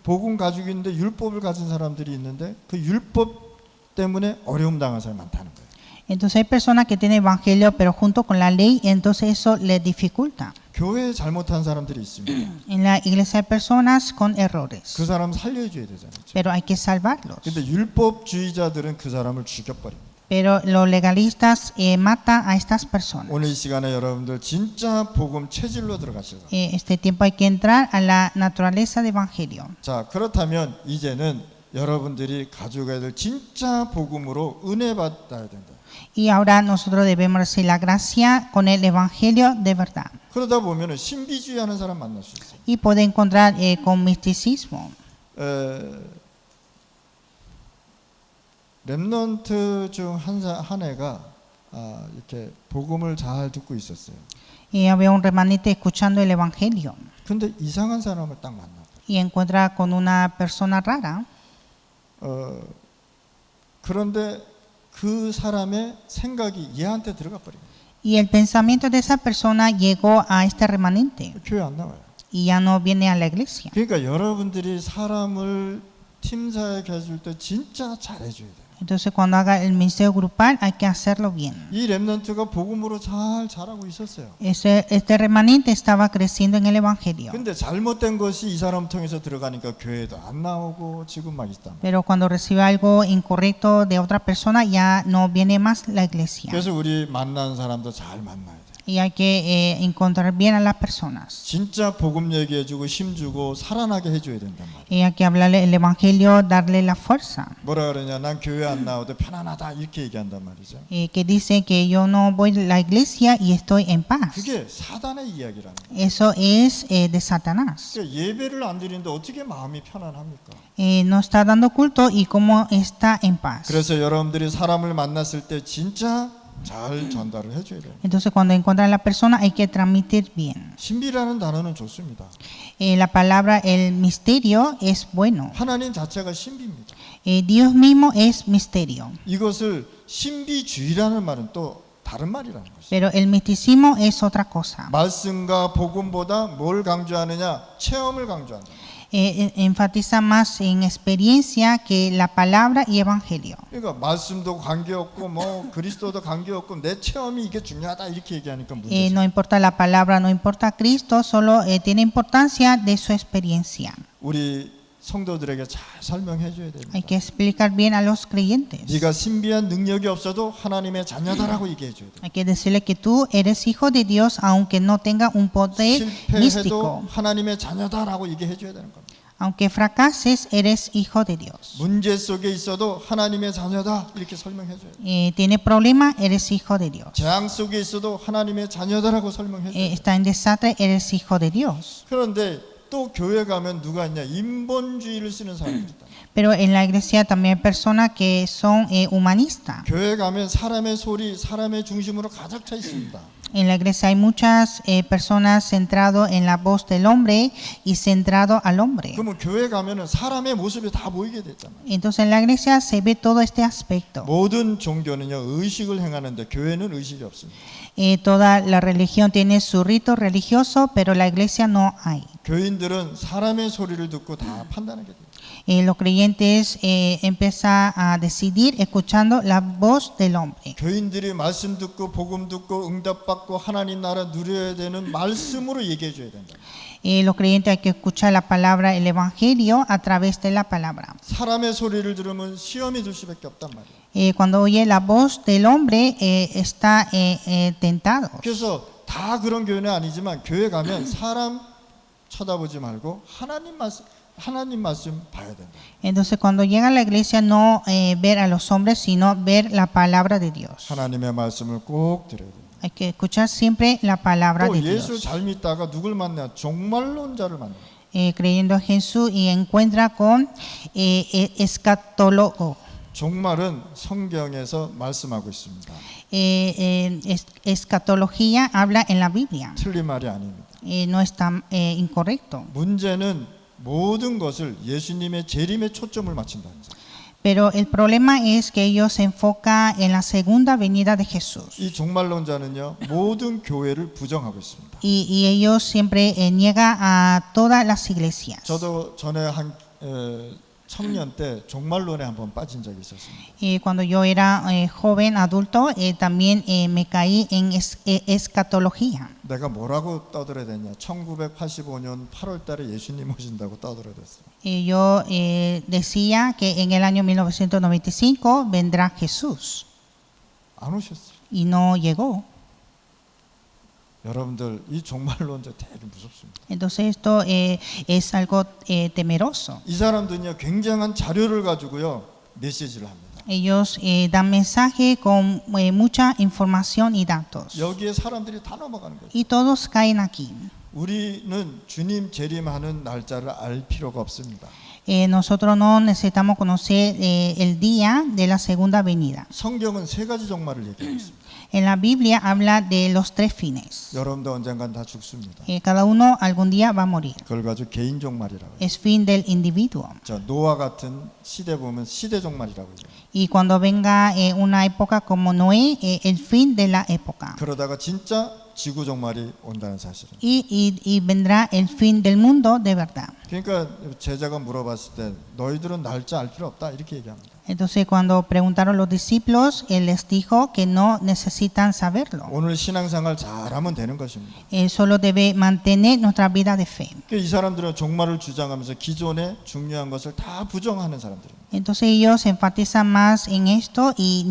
복음 가지고 있는데 율법을 가진 사람들이 있는데 그 율법 때문에 어려움 당한 사람이 많다는 거예요. Entonces hay personas que tienen evangelio pero junto con la ley, entonces eso les dificulta. 교회에 잘못한 사람들이 있습니다. En la iglesia hay personas con errores, 그 사람 살려줘야 되잖아요. pero hay que salvarlos. 근데 율법주의자들은 그 사람을 죽여버립니다. Pero los legalistas matan a estas personas. 오늘 이 시간에 여러분들 진짜 복음 체질로 들어가시죠. Este tiempo hay que entrar a la naturaleza de evangelio. 자, 그렇다면 이제는 여러분들이 가져가야 될 진짜 복음으로 은혜 받아야 된다. Y ahora nosotros debemos recibir la gracia con el evangelio de verdad. 그러다 보면은 신비주의하는 사람 만날 수 있어요. Y puede encontrar con misticismo. 렘넌트 중 한 애가 이렇게 복음을 잘 듣고 있었어요. Y había un remanente escuchando el evangelio. 근데 이상한 사람을 딱 만나고. Y encuentra con una persona rara. 그런데 그 사람의 생각이 얘한테 들어가 버린 거예요. Y el pensamiento de esa persona llegó a este remanente. 교회 안 나와요. Y ya no viene a la iglesia. 그러니까 여러분들이 사람을 팀 사역해 줄 때 진짜 잘해 줘야 돼요. Entonces cuando haga el ministerio grupal hay que hacerlo bien. 이 렘넌트가 복음으로 잘 자라고 있었어요. Este remanente estaba creciendo en el Evangelio. 근데 잘못된 것이 이 사람 통해서 들어가니까 교회도 안 나오고 지금 막 있단 말이에요. Pero cuando recibe algo incorrecto de otra persona ya no viene más la iglesia. 그래서 우리 만나는 사람도 잘 만나야 돼. Y hay que encontrar bien a las personas. 진짜 복음 얘기해주고 힘주고 살아나게 해줘야 된단 말이에요. Y hay que hablarle el Evangelio, darle la fuerza. 뭐라 그러냐, 난 교회 안 나와도 편안하다 이렇게 얘기한단 말이죠. Que dice que yo no voy a la iglesia y estoy en paz. 그게 사단의 이야기라는 거예요. Eso es de Satanás. 그러니까 예배를 안 드리는데 어떻게 마음이 편안합니까? No está dando culto y cómo está en paz. 그래서 여러분들이 사람을 만났을 때 진짜 잘 전달을 해줘야 돼요. Entonces cuando encuentran a la persona hay que transmitir bien. 신비라는 단어는 좋습니다. La palabra, el misterio es bueno. 하나님 자체가 신비입니다. Dios mismo es misterio. 이것을 신비주의라는 말은 또 다른 말이라는 것이죠. Pero el misticismo es otra cosa. 말씀과 복음보다 뭘 강조하느냐? 체험을 강조한다. Enfatiza más en experiencia que la palabra y evangelio. 그러니까 말씀도 관계없고 뭐 그리스도도 관계없고 내 체험이 이게 중요하다 이렇게 얘기하니까 문제죠. No importa la palabra, no importa Cristo, solo tiene importancia de su experiencia. 우리 성도들에게 잘 설명해 줘야 됩니다. Hay que explicar bien a los creyentes. 네가 신비한 능력이 없어도 하나님의 자녀다라고 얘기해 줘야 돼. Hay que decirle que tú eres hijo de Dios aunque no tenga un poder 실패해도 místico. 하나님의 자녀다라고 얘기해 줘야 되는 겁니다. Aunque fracases, eres hijo de Dios. 문제 속에 있어도 하나님의 자녀다 이렇게 설명해 줘야 돼. Tiene problema, eres hijo de Dios. 재앙 속에 있어도 하나님의 자녀다라고 설명해 줘야 돼. Está en desastre, eres hijo de Dios. 그런데 또 교회 가면 누가 있냐? 인본주의를 쓰는 사람들이 있다. Pero en la iglesia también hay personas que son humanistas. 교회 가면 사람의 소리, 사람의 중심으로 가득 차 있습니다. En la iglesia hay muchas personas centradas en la voz del hombre y centrado al hombre. 그러면 교회 가면은 사람의 모습이 다 보이게 됐잖아요. Entonces en la iglesia se ve todo este aspecto. 모든 종교는요 의식을 행하는데 교회는 의식이 없습니다. Toda la religión tiene su rito religioso, pero la iglesia no hay. 교인들은 사람의 소리를 듣고 다 판단하게 돼요. Los creyentes empiezan a decidir escuchando la voz del hombre. 교인들이 말씀 듣고 복음 듣고 응답받고 하나님 나라 누려야 되는 말씀으로 얘기해 줘야 된다. Los creyentes hay que escuchar la palabra, el evangelio a través de la palabra. 사람의 소리를 들으면 시험이 들 수밖에 없단 말이에요. Cuando oye la voz del hombre está tentado. 그래서 다 그런 교회는 아니지만 교회 가면 사람 쳐다보지 말고 하나님 말씀 봐야 된다. Entonces cuando llega a la iglesia no ver a los hombres sino ver la palabra de Dios. 하나님의 말씀을 꼭 들어야 돼요. Hay que escuchar siempre la palabra 또 de 예수 Dios. 잘 믿다가 누굴 만나? 종말론자를 만나. Creyendo en Jesús y encuentra con escatólogo. 종말은 성경에서 말씀하고 있습니다. Escatología habla en la Biblia. 틀린 말이 아닙니다. No está incorrecto. 문제는 모든 것을 예수님의 재림에 초점을 맞춘다는 거예요. Pero el problema es que ellos se enfocan en la segunda venida de Jesús. 이 종말론자는요 모든 교회를 부정하고 있습니다. Y ellos siempre niegan a todas las iglesias. 저도 전에 한 청년 때 종말론에 한번 빠진 적이 있었습니다. Cuando yo era joven, adulto, también me caí en escatología. 내가 뭐라고 떠들어야 되냐? 1985년 8월 달에 예수님 오신다고 떠들어야 됐어요. Yo decía que en el año 1995 vendrá Jesús 안 오셨어요. y no llegó. 여러분들 이 종말론자 되게 무섭습니다. Entonces esto es algo temeroso. 이 사람들은요 굉장한 자료를 가지고요 메시지를 합니다. Ellos dan mensaje con mucha información y datos. 여기에 사람들이 다 넘어가는 거예요. Y todos caen aquí. 우리는 주님 재림하는 날짜를 알 필요가 없습니다. Nosotros no necesitamos conocer el día de la segunda venida. 성경은 세 가지 종말을 얘기하고 있습니다. En la Biblia habla de los tres fines. 여러분도 언젠간 다 죽습니다. Cada uno algún día va a morir. 그걸 가지고 개인 종말이라고 해요. Es fin del individuo. 자, 노아 같은 시대 보면 시대 종말이라고 해요. Y cuando venga una época como Noé, el fin de la época. 그러다가 진짜 지구 종말이 온다는 사실은. Y vendrá el fin del mundo de verdad. 그러니까 제자가 물어봤을 때 너희들은 날짜 알 필요 없다 이렇게 얘기합니다. Entonces cuando preguntaron los discípulos, Él les dijo que no necesitan saberlo. 오늘 신앙생활 잘하면 되는 것입니다. Solo debe mantener nuestra vida de fe. 이 사람들은 종말을 주장하면서 기존의 중요한 것을 다 부정하는 사람들입니다. Entonces ellos enfatizan más en esto y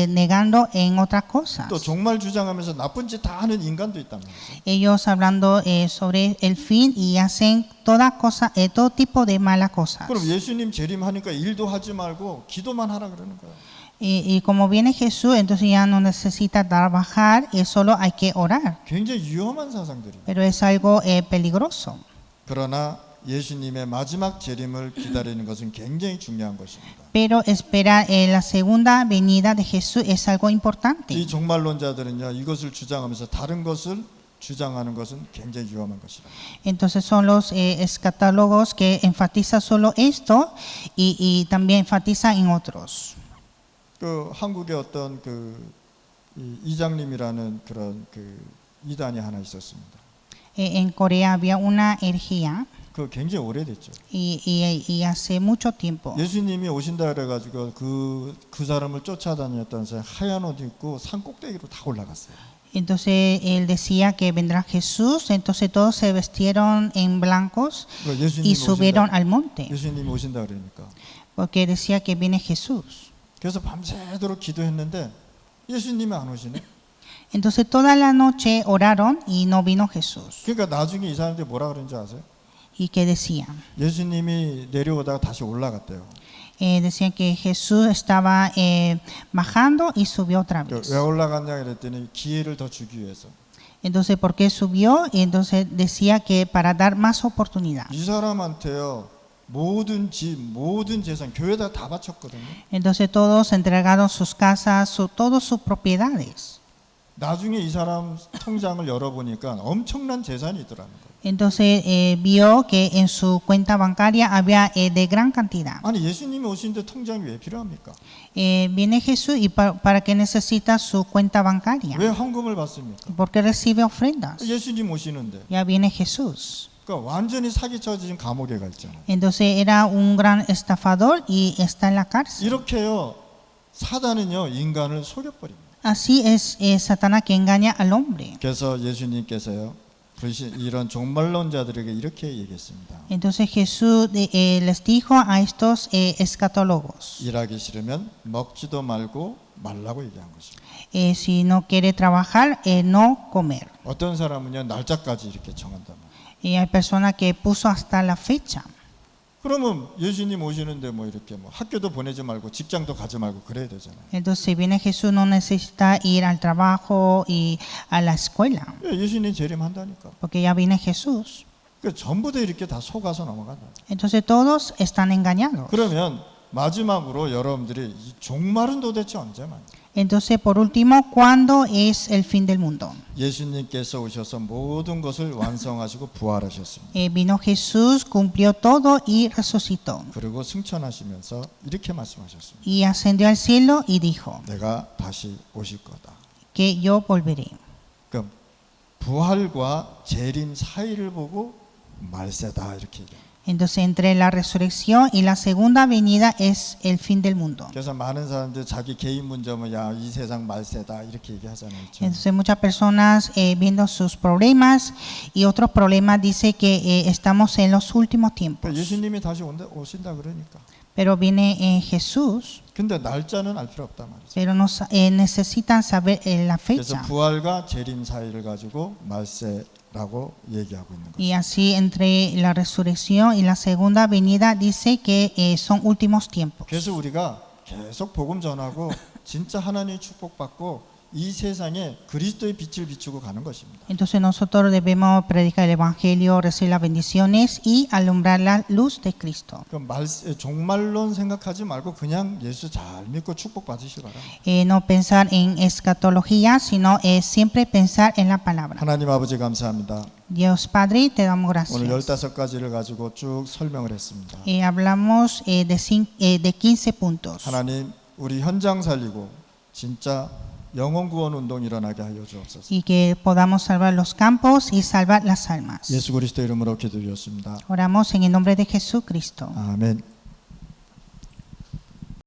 negando en otras cosas. 또 종말 주장하면서 나쁜 짓 다 하는 인간도 있단 말이죠. Ellos hablando sobre el fin y hacen toda cosa, todo tipo de malas cosas. 그럼 예수님 재림하니까 일도 하지 말고 기도만 하라 그러는 거예요. Y como viene Jesús, entonces ya no necesita trabajar, solo hay que orar. 굉장히 위험한 사상들이에요. Pero es algo peligroso. 그러나 예수님의 마지막 재림을 기다리는 것은 굉장히 중요한 것입니다. Pero esperar la segunda venida de Jesús es algo importante. 이 종말론자들은요, 이것을 주장하면서 다른 것을 주장하는 것은 굉장히 위험한 것이다. Entonces son los escatólogos que enfatizan solo esto y también enfatizan en otros. 그 한국의 어떤 이 이장님이라는 그런 이단이 하나 있었습니다. En Corea había una herejía 그 굉장히 오래됐죠. y hace mucho tiempo. 예수님이 오신다 그래가지고 그 사람을 쫓아다녔던 사람 하얀 옷 입고 산 꼭대기로 다 올라갔어요. Entonces él decía que vendrá Jesús, entonces todos se vestieron en blancos y subieron al monte, 예수님이 오신다 그러니까. porque decía que viene Jesús. 그래서 밤새도록 기도했는데 예수님이 안 오시네. Entonces toda la noche oraron y no vino Jesús. 그러니까 나중에 이 사람들이 뭐라 그런지 아세요? ¿Y qué decían? 예수님이 내려오다가 다시 올라갔대요. Decían que Jesús estaba bajando y subió otra vez. 왜 올라갔냐 그랬더니 기회를 더 주기 위해서. Entonces, ¿por qué subió? Y entonces decía que para dar más oportunidad. 이 사람한테요 모든 집, 모든 재산 교회에다 다 바쳤거든요. Entonces todos entregaron sus casas, todas sus propiedades. 나중에 이 사람 통장을 열어보니까 엄청난 재산이 있더라는 거예요. Entonces vio que en su cuenta bancaria había de gran cantidad. 아니 예수님이 오시는데 통장이 왜 필요합니까? Viene Jesús y para qué necesita su cuenta bancaria. 왜 헌금을 받습니까? ¿Por qué recibe ofrendas? 예수님 오시는데. Ya viene Jesús. 그러니까 완전히 사기쳐 지금 감옥에 가 있잖아요. Entonces era un gran estafador y está en la cárcel. 이렇게요 사단은요 인간을 속여버립니다. Así es Satanás que engaña al hombre. 그래서 예수님께서요 이런 종말론자들에게 이렇게 얘기했습니다. Entonces Jesús les dijo a estos escatólogos, 일하기 싫으면 먹지도 말고 말라고 얘기한 것입니다. si no quiere trabajar, no comer. 어떤 사람은요 날짜까지 이렇게 정한단 말이에요. Y hay personas que puso hasta la fecha. 그러면 예수님 오시는데 뭐 이렇게 뭐 학교도 보내지 말고 직장도 가지 말고 그래야 되잖아요. Entonces si viene Jesús no necesita ir al trabajo y a la escuela, 예수님 재림한다니까. porque ya viene Jesús. 그러니까 전부 다 이렇게 다 속아서 넘어간다. Entonces todos están engañados. 그러면 마지막으로 여러분들이 이 종말은 도대체 언제만? Entonces por último, ¿cuándo es el fin del mundo? 예수님께서 오셔서 모든 것을 완성하시고 부활하셨습니다. Vino Jesús, cumplió todo y resucitó. 그리고 승천하시면서 이렇게 말씀하셨습니다. Y ascendió al cielo y dijo 내가 다시 오실 거다. que yo volveré. 그럼 부활과 재림 사이를 보고 말세다 이렇게 얘기해요. Entonces entre la resurrección y la segunda venida es el fin del mundo. 그래서 많은 사람들이 자기 개인 문제면 야 이 세상 말세다 이렇게 얘기하잖아요. 그렇죠? Entonces muchas personas viendo sus problemas y otros problemas dice que estamos en los últimos tiempos. 예수님이 다시 오신다 그러니까. Pero viene Jesús, 근데 날짜는 알 필요 없단 말이죠. pero no necesitan saber la 그래서 fecha. 부활과 재림 사이를 가지고 말세라고 얘기하고 있는 Y 거죠. así entre la resurrección y la segunda venida dice que son últimos tiempos. 그래서 우리가 계속 복음 전하고 진짜 하나님의 축복받고 이 세상에 그리스도의 빛을 비추고 가는 것입니다. Entonces nosotros debemos predicar el evangelio, recibir las bendiciones y alumbrar la luz de Cristo. 그 종말론 생각하지 말고 그냥 예수 잘 믿고 축복받으시기 바랍니다. No pensar en escatología, sino siempre pensar en la palabra. 하나님 아버지 감사합니다. Dios Padre, te damos 오늘 gracias. 15가지를 가지고 쭉 설명을 했습니다. Hablamos de 15 puntos. 하나님 우리 현장 살리고 진짜 영혼 구원 운동 일어나게 하여 주옵소서. Y que podamos salvar los campos y salvar las almas. 예수 그리스도 이름으로 기도드렸습니다. Oramos en el nombre de Jesucristo. 아멘.